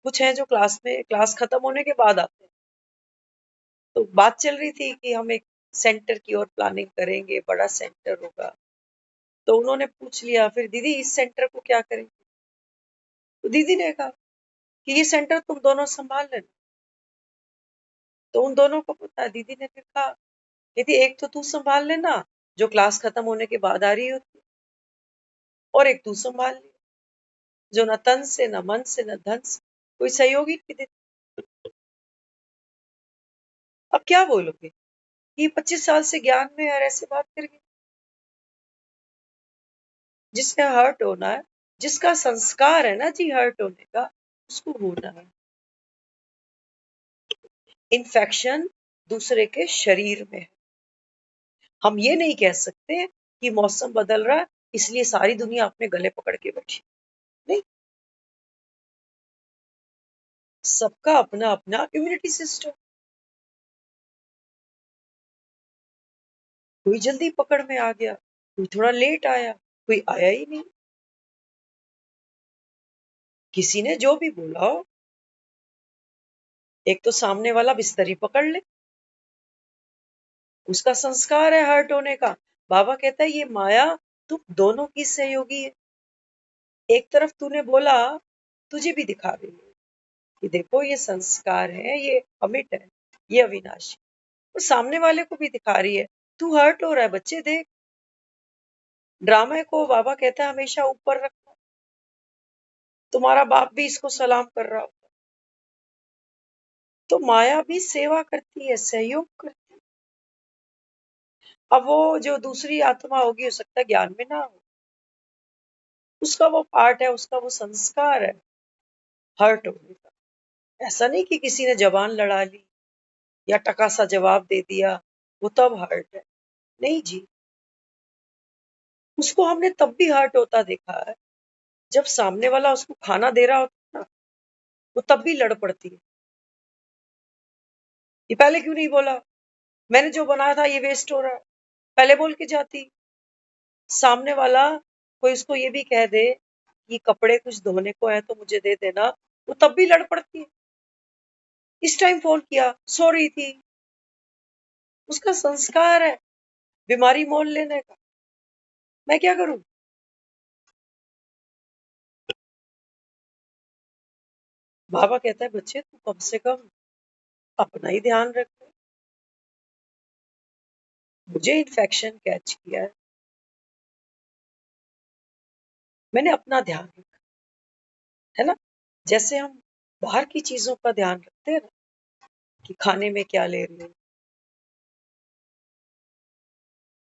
कुछ हैं जो क्लास में, क्लास खत्म होने के बाद आते हैं, तो बात चल रही थी कि हम एक सेंटर की ओर प्लानिंग करेंगे, बड़ा सेंटर होगा। तो उन्होंने पूछ लिया फिर दीदी इस सेंटर को क्या करेंगे, तो दीदी ने कहा कि ये सेंटर तुम दोनों संभाल लेना। तो उन दोनों को पता है, दीदी ने फिर कहा दीदी एक तो तू संभाल लेना जो क्लास खत्म होने के बाद आ रही होती, और एक तू संभाल ले जो न तन से न मन से न धन से कोई सहयोगी नहीं देती। अब क्या बोलोगे कि 25 साल से ज्ञान में और ऐसे बात करके, जिसने हर्ट होना है, जिसका संस्कार है ना जी हर्ट होने का, उसको होना है। इन्फेक्शन दूसरे के शरीर में है। हम ये नहीं कह सकते कि मौसम बदल रहा है इसलिए सारी दुनिया अपने गले पकड़ के बैठी, नहीं। सबका अपना अपना इम्यूनिटी सिस्टम, कोई जल्दी पकड़ में आ गया, कोई थोड़ा लेट आया, कोई आया ही नहीं। किसी ने जो भी बोला हो, एक तो सामने वाला बिस्तर ही पकड़ ले, उसका संस्कार है हर्ट होने का। बाबा कहता है ये माया तुम दोनों की सहयोगी है। एक तरफ तूने बोला, तुझे भी दिखा रही है कि देखो ये संस्कार है, ये अमिट है, ये अविनाशी। और सामने वाले को भी दिखा रही है, तू हर्ट हो रहा है बच्चे, देख। ड्रामा को बाबा कहता है हमेशा ऊपर रखो। तुम्हारा बाप भी इसको सलाम कर रहा होता। तो माया भी सेवा करती है, सहयोग करती है। अब वो जो दूसरी आत्मा होगी, हो सकता है ज्ञान में ना हो, उसका वो पार्ट है, उसका वो संस्कार है हर्ट होने का। ऐसा नहीं कि किसी ने जबान लड़ा ली या टका सा जवाब दे दिया, वो तब हर्ट है। नहीं जी, उसको हमने तब भी हर्ट होता देखा है जब सामने वाला उसको खाना दे रहा होता ना, वो तब भी लड़ पड़ती है। ये पहले क्यों नहीं बोला, मैंने जो बनाया था ये वेस्ट हो रहा है, पहले बोल के जाती। सामने वाला कोई उसको ये भी कह दे कि कपड़े कुछ धोने को है तो मुझे दे देना, वो तब भी लड़ पड़ती है। इस टाइम फोन किया, सो रही थी। उसका संस्कार है बीमारी मोल लेने का। मैं क्या करूं? बाबा कहता है बच्चे तू कम से कम अपना ही ध्यान रख। मुझे इन्फेक्शन कैच किया है, मैंने अपना ध्यान रखा, है ना। जैसे हम बाहर की चीजों का ध्यान रखते हैं ना, कि खाने में क्या ले रहे हैं,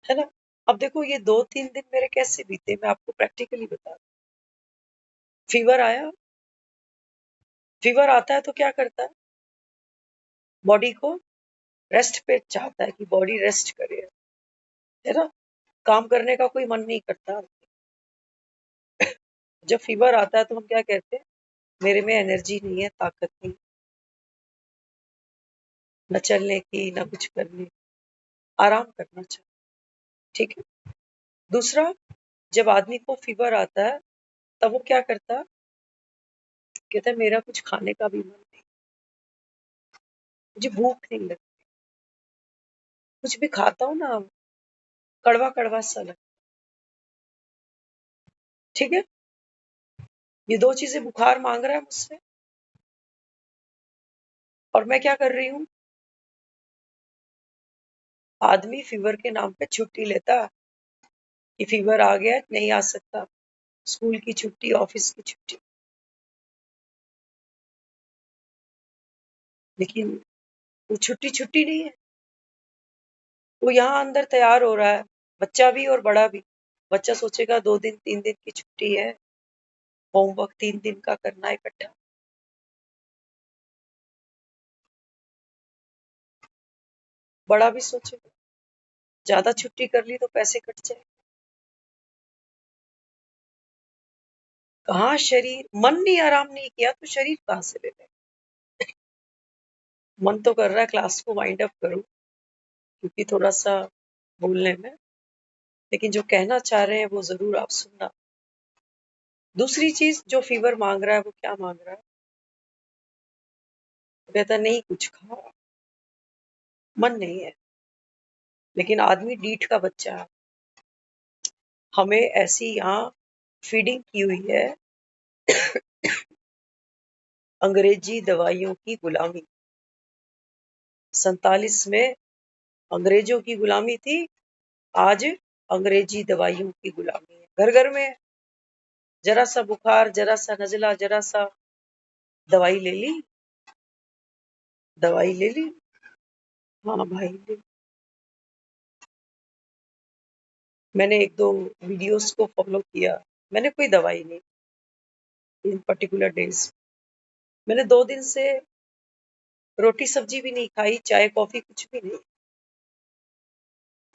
है ना। अब देखो ये 2-3 दिन मेरे कैसे बीते, मैं आपको प्रैक्टिकली बता। फीवर आया, फीवर आता है तो क्या करता है, बॉडी को रेस्ट पे चाहता है कि बॉडी रेस्ट करे, है ना। काम करने का कोई मन नहीं करता। जब फीवर आता है तो हम क्या कहते हैं, मेरे में एनर्जी नहीं है, ताकत नहीं, न चलने की न कुछ करने की, आराम करना चाहिए, ठीक है। दूसरा, जब आदमी को फीवर आता है तब वो क्या करता है, कहता है मेरा कुछ खाने का भी मन नहीं, मुझे भूख नहीं लगती, कुछ भी खाता हूँ ना कड़वा कड़वा सा लगता, ठीक है। ये 2 चीजें बुखार मांग रहा है मुझसे, और मैं क्या कर रही हूँ, आदमी फीवर के नाम पे छुट्टी लेता कि फीवर आ गया नहीं आ सकता, स्कूल की छुट्टी, ऑफिस की छुट्टी। लेकिन वो छुट्टी छुट्टी नहीं है, वो यहाँ अंदर तैयार हो रहा है, बच्चा भी और बड़ा भी। बच्चा सोचेगा 2 दिन 3 दिन की छुट्टी है, होमवर्क 3 दिन का करना है इकट्ठा। बड़ा भी सोचेगा ज्यादा छुट्टी कर ली तो पैसे कट जाए। कहाँ शरीर, मन नहीं आराम नहीं किया तो शरीर कहाँ से ले ले। मन तो कर रहा है क्लास को वाइंड अप करूं, क्योंकि थोड़ा सा बोलने में, लेकिन जो कहना चाह रहे हैं वो जरूर आप सुनना। दूसरी चीज, जो फीवर मांग रहा है वो क्या मांग रहा है, वो कहता है नहीं कुछ खा, मन नहीं है। लेकिन आदमी डीठ का बच्चा है, हमें ऐसी यहाँ फीडिंग की हुई है, अंग्रेजी दवाइयों की गुलामी। 47 में अंग्रेजों की गुलामी थी, आज अंग्रेजी दवाइयों की गुलामी है, घर घर में। जरा सा बुखार, जरा सा नजला, जरा सा दवाई ले ली, दवाई ले ली, हाँ भाई ले ली। मैंने 1-2 वीडियोस को फॉलो किया, मैंने कोई दवाई नहीं इन पर्टिकुलर डेज। मैंने 2 दिन से रोटी सब्जी भी नहीं खाई, चाय कॉफी कुछ भी नहीं,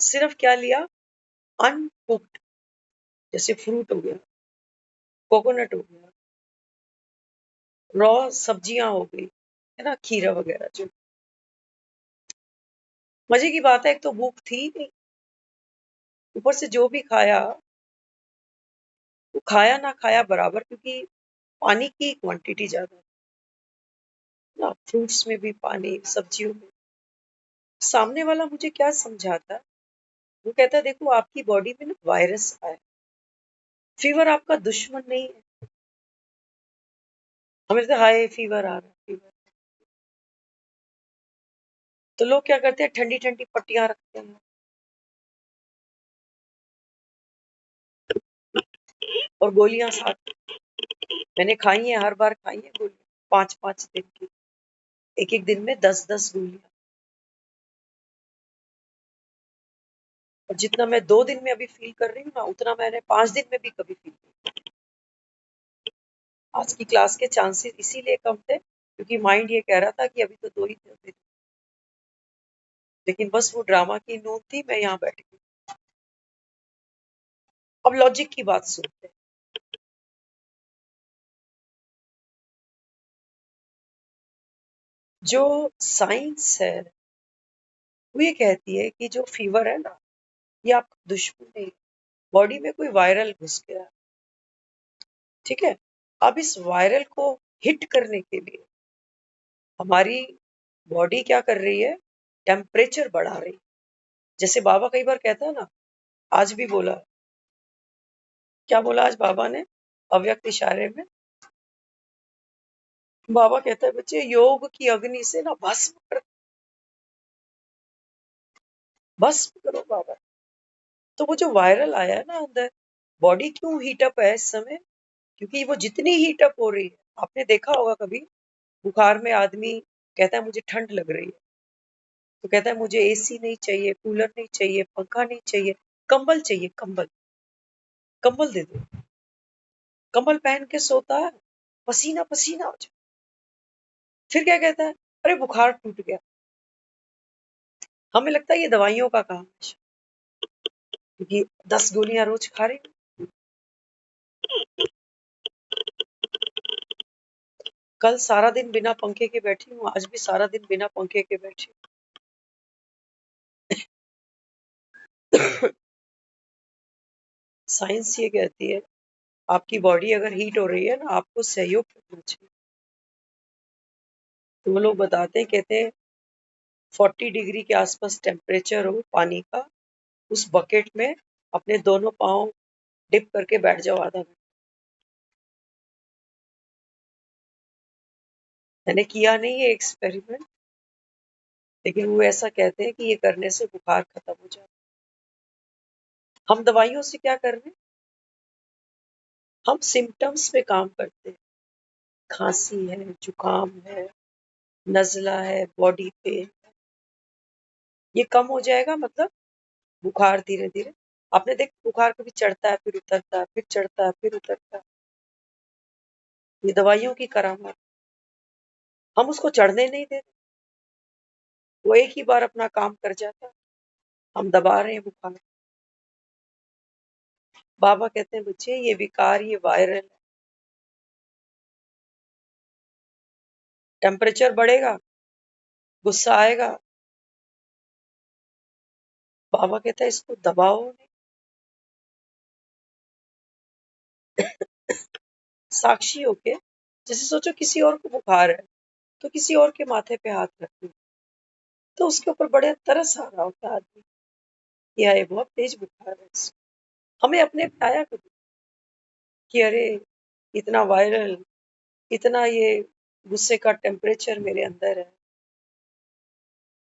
सिर्फ क्या लिया, अनकुक्ड, जैसे फ्रूट हो गया, कोकोनट हो गया, रॉ सब्जियां हो गई, है ना, खीरा वगैरह। जो मजे की बात है, एक तो भूख थी नहीं, ऊपर से जो भी खाया वो खाया ना खाया बराबर, क्योंकि पानी की क्वांटिटी ज्यादा है ना, फ्रूट्स में भी पानी, सब्जियों में। सामने वाला मुझे क्या समझाता, वो कहता देखो आपकी बॉडी में ना वायरस आया, फीवर आपका दुश्मन नहीं है। हमें तो हाय फीवर आ रहा है, फीवर। तो लोग क्या करते हैं, ठंडी ठंडी पट्टियां रखते हैं और गोलियां साथ। मैंने खाई है, हर बार खाई है गोलियां, 5-5 दिन की, एक एक दिन में 10-10 गोलियां। और जितना मैं 2 दिन में अभी फील कर रही हूँ ना, उतना मैंने 5 दिन में भी कभी फील नहीं। आज की क्लास के चांसेस इसीलिए कम थे क्योंकि माइंड ये कह रहा था कि अभी तो 2 ही दिन, लेकिन बस वो ड्रामा की नून थी, मैं यहाँ बैठ गई। अब लॉजिक की बात सुनते हैं। जो साइंस है वो ये कहती है कि जो फीवर है ना, ये आपका दुश्मन नहीं, बॉडी में कोई वायरल घुस गया, ठीक है। अब इस वायरल को हिट करने के लिए हमारी बॉडी क्या कर रही है, टेम्परेचर बढ़ा रही है। जैसे बाबा कई बार कहता है ना, आज भी बोला, क्या बोला आज बाबा ने अव्यक्त इशारे में? बाबा कहता है बच्चे योग की अग्नि से ना भस्म करो बाबा। तो वो जो वायरल आया है ना अंदर, बॉडी क्यों हीटअप है इस समय? क्योंकि वो जितनी हीटअप हो रही है, आपने देखा होगा कभी बुखार में आदमी कहता है मुझे ठंड लग रही है, तो कहता है मुझे एसी नहीं चाहिए, कूलर नहीं चाहिए, पंखा नहीं चाहिए, कंबल चाहिए, कंबल, कंबल दे दो। कंबल पहन के सोता है, पसीना पसीना हो जाए, फिर क्या कहता है, अरे बुखार टूट गया। हमें लगता है ये दवाइयों का काम है, क्योंकि 10 गोलियां रोज खा रही हूँ। कल सारा दिन बिना पंखे के बैठी हूँ, आज भी सारा दिन बिना पंखे के बैठी हूँ। साइंस ये कहती है आपकी बॉडी अगर हीट हो रही है ना, आपको सहयोग करना चाहिए। तो वो लोग बताते हैं, कहते हैं 40 डिग्री के आसपास टेम्परेचर हो पानी का, उस बकेट में अपने दोनों पाँव डिप करके बैठ जाओ आधा घंटा। मैंने किया नहीं है एक्सपेरिमेंट, लेकिन वो ऐसा कहते हैं कि ये करने से बुखार खत्म हो जाता है। हम दवाइयों से क्या कर रहे हैं, हम सिम्टम्स पे काम करते हैं। खांसी है, जुकाम है, नजला है, बॉडी पेन, ये कम हो जाएगा मतलब बुखार धीरे धीरे। आपने देखा बुखार कभी चढ़ता है फिर उतरता है, फिर चढ़ता है फिर उतरता है, ये दवाइयों की करामात। हम उसको चढ़ने नहीं देते, वो एक ही बार अपना काम कर जाता है, हम दबा रहे हैं बुखार। बाबा कहते हैं बच्चे ये विकार, ये वायरल है, टेम्परेचर बढ़ेगा, गुस्सा आएगा, बाबा कहता है इसको दबाओ नहीं। साक्षी होके, जैसे सोचो किसी और को बुखार है, तो किसी और के माथे पे हाथ रख दो, तो उसके ऊपर बड़े तरस आ रहा होता है आदमी, या ये बहुत तेज बुखार है इसको। हमें अपने पे आया कभी कि अरे इतना वायरल, इतना ये गुस्से का टेम्परेचर मेरे अंदर है,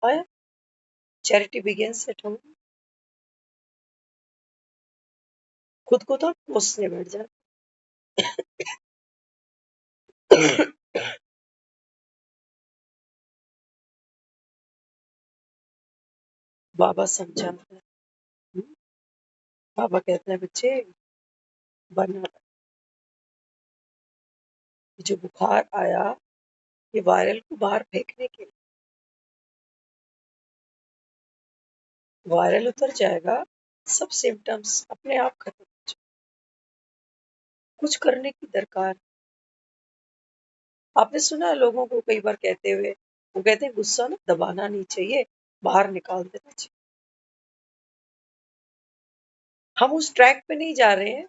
आया? Charity begins at home. खुद को तो कोसने बैठ जाए। बाबा समझाता है। हम्म, बाबा कहते हैं बच्चे बना, जो बुखार आया ये वायरल को बाहर फेंकने के लिए, वायरल उतर जाएगा, सब सिम्टम्स अपने आप खत्म हो जाए, कुछ करने की दरकार। आपने सुना है लोगों को कई बार कहते हुए, वो कहते हैं गुस्सा ना दबाना नहीं चाहिए, बाहर निकाल देना चाहिए। हम उस ट्रैक पे नहीं जा रहे हैं।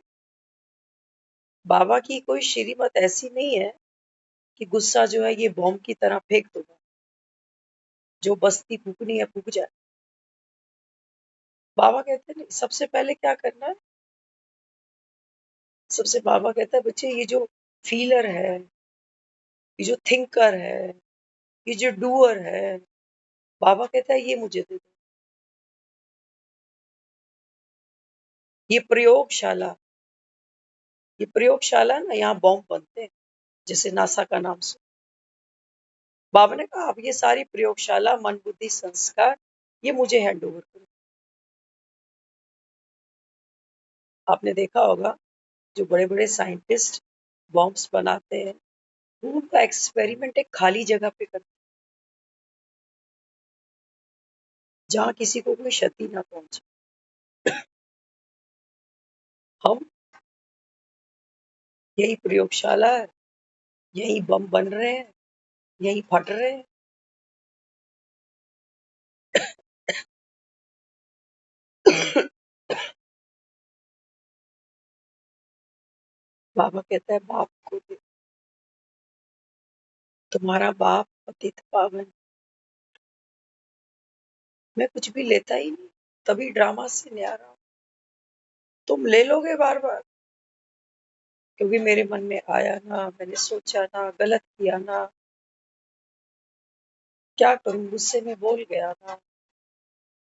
बाबा की कोई श्रीमत ऐसी नहीं है कि गुस्सा जो है ये बॉम्ब की तरह फेंक दो। जो बस्ती फूकनी है फूक जाए। बाबा कहते हैं नहीं, सबसे पहले क्या करना है, सबसे बाबा कहता है बच्चे ये जो फीलर है, ये जो थिंकर है, ये जो डूअर है, बाबा कहता है ये मुझे दे दो। ये प्रयोगशाला, ये प्रयोगशाला ना, यहाँ बॉम्ब बनते हैं, जैसे नासा का नाम सुन। बाबा ने कहा आप ये सारी प्रयोगशाला, मन बुद्धि संस्कार, ये मुझे हैंड ओवर करो। आपने देखा होगा जो बड़े बड़े साइंटिस्ट बॉम्ब्स बनाते हैं, वो उनका एक्सपेरिमेंट एक खाली जगह पे करते हैं जहाँ किसी को कोई क्षति ना पहुंचे। हम यही प्रयोगशाला है, यही बम बन रहे हैं, यही फट रहे हैं। बाबा कहता है बाप को दे, तुम्हारा बाप पतित पावन, मैं कुछ भी लेता ही नहीं, तभी ड्रामा से नहीं आ रहा हूं। तुम ले लोगे बार बार, क्योंकि मेरे मन में आया ना, मैंने सोचा ना, गलत किया ना, क्या करूं, गुस्से में बोल गया ना।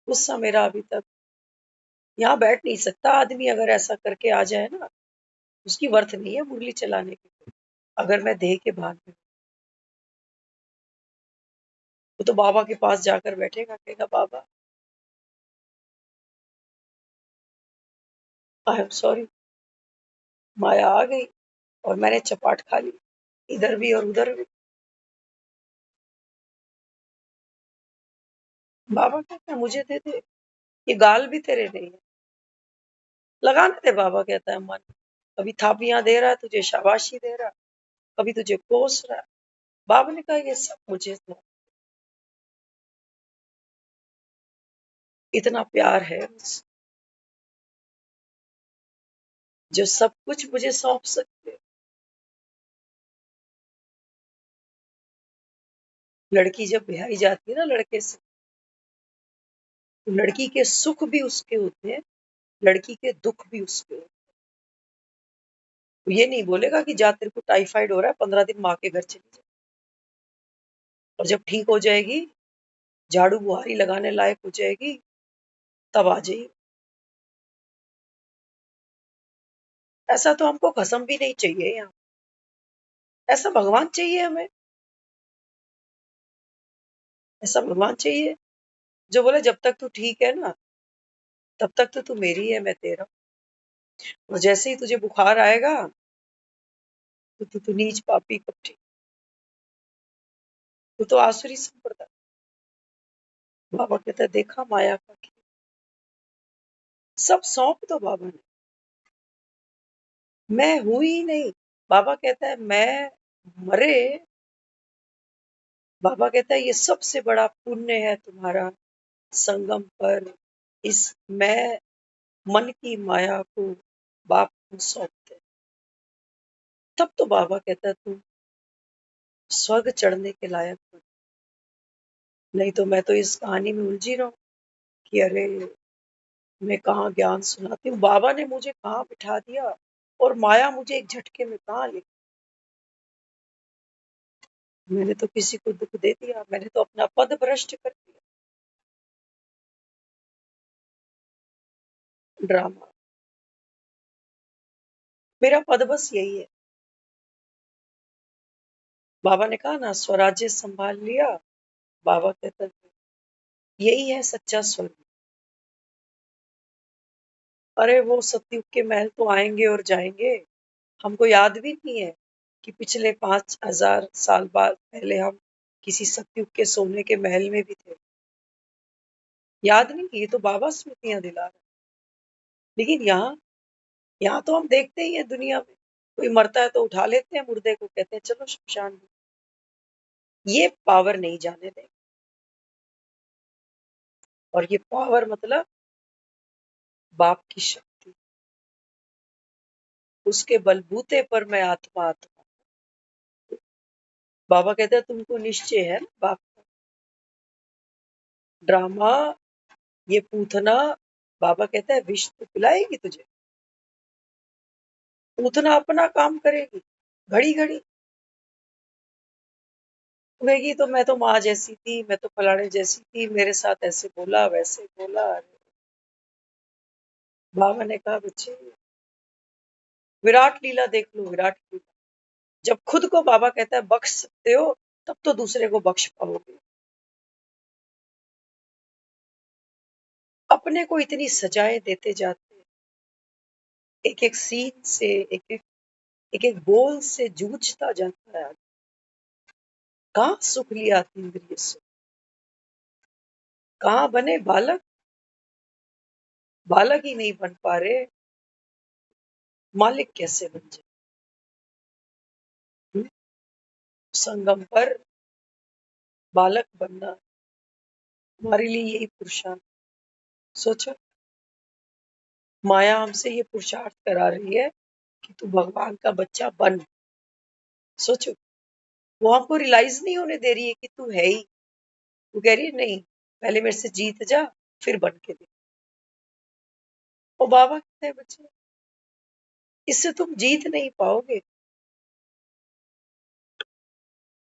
गुस्सा मेरा अभी तक यहाँ बैठ नहीं सकता। आदमी अगर ऐसा करके आ जाए ना, उसकी वर्थ नहीं है मुरली चलाने की। अगर मैं देह के भान में, वो तो बाबा के पास जाकर बैठेगा, कहेगा बाबा आई एम सॉरी, माया आ गई और मैंने चपाट खा ली, इधर भी और उधर भी। बाबा कहता है मुझे दे दे, ये गाल भी तेरे नहीं है, लगाने दे। बाबा कहता है मन कभी थापियां दे रहा है तुझे, शाबाशी दे रहा, कभी तुझे कोस रहा है। बाबा ने कहा ये सब मुझे दो, इतना प्यार है मुझसे, जो सब कुछ मुझे सौंप सकते। लड़की जब ब्याही जाती है ना लड़के से, तो लड़की के सुख भी उसके होते हैं, लड़की के दुख भी उसके होते हैं। तो ये नहीं बोलेगा कि जा तेरे को टाइफाइड हो रहा है, 15 दिन माँ के घर चली जा, और जब ठीक हो जाएगी, झाड़ू बुहारी लगाने लायक हो जाएगी, तब आ जाइए। ऐसा तो हमको कसम भी नहीं चाहिए यहाँ, ऐसा भगवान चाहिए हमें, ऐसा भगवान चाहिए जो बोले जब तक तू ठीक है ना, तब तक तो तू मेरी है, मैं तेरा। और जैसे ही तुझे बुखार आएगा, तो तू नीच पापी कपटी, तू तो आसुरी संप्रदाय। बाबा कहता है देखा माया का खेल, सब सौंप दो बाबा ने, मैं हूं ही नहीं। बाबा कहता है मैं मरे, बाबा कहता है ये सबसे बड़ा पुण्य है तुम्हारा, संगम पर इस मैं मन की माया को बाप को सौंप दे। तब तो बाबा कहता है तुम स्वर्ग चढ़ने के लायक हो। नहीं तो मैं तो इस कहानी में उलझी रहूं कि अरे मैं कहाँ ज्ञान सुनाती हूँ, बाबा ने मुझे कहाँ बिठा दिया, और माया मुझे एक झटके में कहाँ ले। मैंने तो किसी को दुख दे दिया, मैंने तो अपना पद भ्रष्ट कर दिया। ड्रामा, मेरा पद बस यही है। बाबा ने कहा ना स्वराज्य संभाल लिया, बाबा कहता है यही है सच्चा स्वर्ग। अरे वो सतयुग के महल तो आएंगे और जाएंगे, हमको याद भी नहीं है कि पिछले 5000 साल बाद पहले हम किसी सतयुग के सोने के महल में भी थे। याद नहीं, ये तो बाबा स्मृतियां दिला रहे हैं। लेकिन यहाँ, यहाँ तो हम देखते ही है दुनिया में, कोई मरता है तो उठा लेते हैं मुर्दे को, कहते हैं चलो शमशान में। ये पावर नहीं जाने देंगे, और ये पावर मतलब बाप की शक्ति, उसके बलबूते पर मैं आत्मा आत्मा। बाबा कहते हैं तुमको निश्चय है ना बाप का, ड्रामा, ये पूतना, बाबा कहता है विष तो पिलाएगी तुझे, पूतना अपना काम करेगी, घड़ी घड़ी कहेगी तो मैं तो माँ जैसी थी, मैं तो फलाने जैसी थी, मेरे साथ ऐसे बोला वैसे बोला। बाबा ने कहा बच्चे विराट लीला देख लो, विराट लीला। जब खुद को बाबा कहता है बख्श सकते हो, तब तो दूसरे को बख्श पाओगे। अपने को इतनी सजाएं देते जाते हैं, एक एक सीन से, एक एक बोल से जूझता जाता है। कहाँ सुख लिया इंद्रिय सुख, कहाँ बने बालक, बालक ही नहीं बन पा रहे, मालिक कैसे बन जाए। संगम पर बालक बनना हमारे लिए यही पुरुषार्थ। सोचो, माया हमसे ये पुरुषार्थ करा रही है कि तू भगवान का बच्चा बन। सोचो, वो हमको रियलाइज नहीं होने दे रही है कि तू है ही। वो कह रही है नहीं, पहले मेरे से जीत जा, फिर बन के दे। और बाबा कहते हैं बच्चे इससे तुम जीत नहीं पाओगे,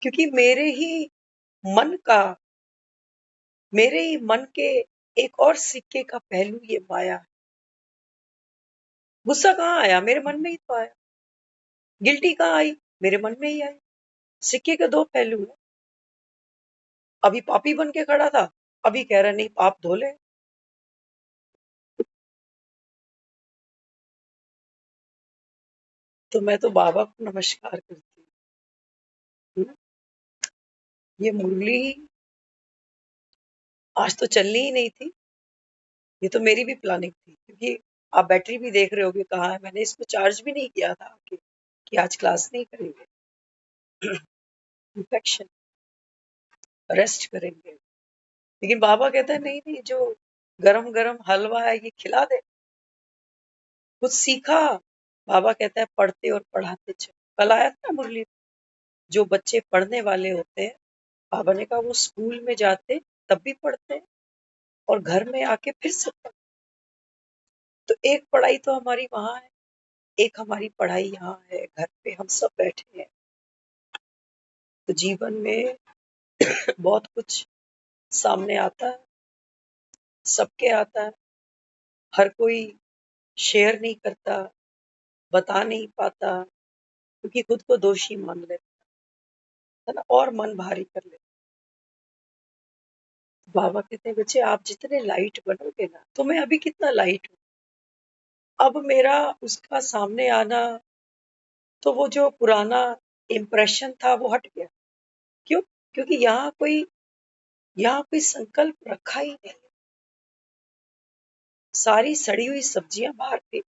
क्योंकि मेरे ही मन के एक और सिक्के का पहलू ये माया है। गुस्सा कहाँ आया, मेरे मन में ही तो आया। गिल्टी कहाँ आई, मेरे मन में ही आई। सिक्के के दो पहलू है। अभी पापी बन के खड़ा था, अभी कह रहा नहीं पाप धो ले। तो मैं तो बाबा को नमस्कार करती हूँ। ये मुरली आज तो चलनी ही नहीं थी, ये तो मेरी भी प्लानिंग थी, क्योंकि आप बैटरी भी देख रहे होगे कहाँ है। मैंने इसको चार्ज भी नहीं किया था कि आज क्लास नहीं करेंगे, इन्फेक्शन, रेस्ट करेंगे। लेकिन बाबा कहता है नहीं नहीं, जो गरम गरम हलवा है ये खिला दे, कुछ सीखा। बाबा कहता है पढ़ते और पढ़ाते चलो। कल आया था ना मुरली, जो बच्चे पढ़ने वाले होते हैं, बाबा ने कहा वो स्कूल में जाते तब भी पढ़ते हैं और घर में आके फिर से पढ़ते। तो एक पढ़ाई तो हमारी वहां है, एक हमारी पढ़ाई यहाँ है, घर पे हम सब बैठे हैं। तो जीवन में बहुत कुछ सामने आता है, सबके आता है। हर कोई शेयर नहीं करता, बता नहीं पाता, क्योंकि खुद को दोषी मान लेता है ना, और मन भारी कर लेता। बाबा कहते हैं बच्चे आप जितने लाइट बनोगे ना, तो मैं अभी कितना लाइट हूँ, अब मेरा उसका सामने आना, तो वो जो पुराना इम्प्रेशन था वो हट गया। क्यों? क्योंकि यहाँ कोई संकल्प रखा ही नहीं। सारी सड़ी हुई सब्जियां बाहर फेंक,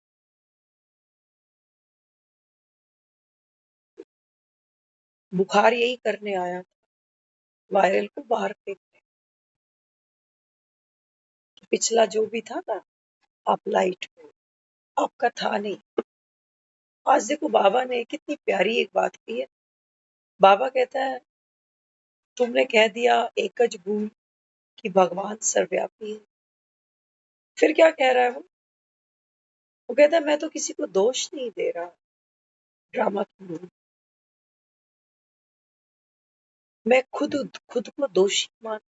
बुखार यही करने आया था, वायरल को बाहर फेंक। पिछला जो भी था ना, आप लाइट हो, आपका था नहीं। आज देखो बाबा ने कितनी प्यारी एक बात की है। बाबा कहता है तुमने कह दिया एकज भूल कि भगवान सर्वव्यापी है। फिर क्या कह रहा है वो कहता है मैं तो किसी को दोष नहीं दे रहा, ड्रामा की भूल। मैं खुद खुद को दोषी मान।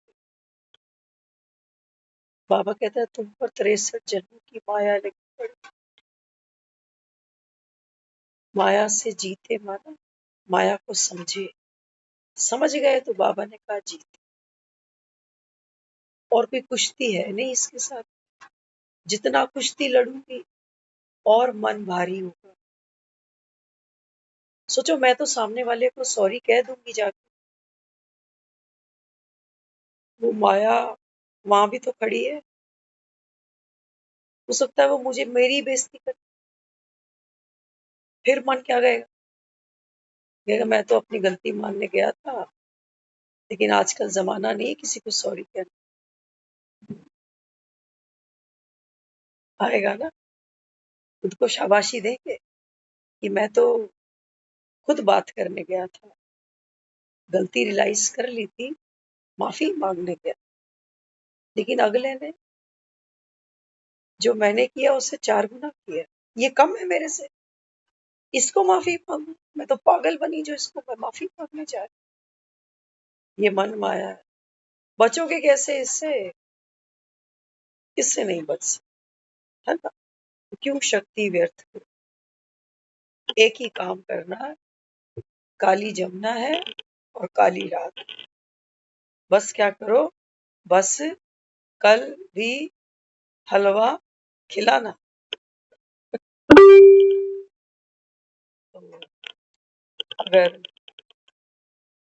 बाबा कहता है तुम पर 63 जन्मों की माया लगी पड़ी, माया से जीते माना, माया को समझे। समझ गए तो बाबा ने कहा जीत। और कोई कुश्ती है नहीं इसके साथ, जितना कुश्ती लड़ूंगी और मन भारी होगा। सोचो मैं तो सामने वाले को सॉरी कह दूंगी जाके, वो माया वहां भी तो खड़ी है, हो सकता है वो मुझे मेरी बेइज्जती करे। फिर मन क्या कहेगा, कहेगा मैं तो अपनी गलती मानने गया था, लेकिन आजकल जमाना नहीं है किसी को सॉरी कहना। आएगा ना, खुद को शाबाशी देंगे कि मैं तो खुद बात करने गया था, गलती रियलाइज कर ली थी, माफी मांगने गया। लेकिन अगले ने जो मैंने किया उससे 4 गुना किया, ये कम है मेरे से, इसको माफी मांगू? मैं तो पागल बनी जो इसको मैं माफी मांगने जा रही। ये मन माया है। बचोगे कैसे इससे? इससे नहीं बच सकते, है ना? क्यों शक्ति व्यर्थ करो? एक ही काम करना है, काली जमुना है और काली रात। बस क्या करो, बस कल भी हलवा खिलाना। तो अगर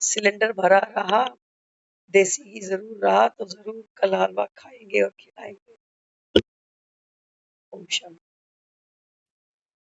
सिलेंडर भरा रहा, देसी घी जरूर रहा, तो जरूर कल हलवा खाएंगे और खिलाएंगे। ओम शांति।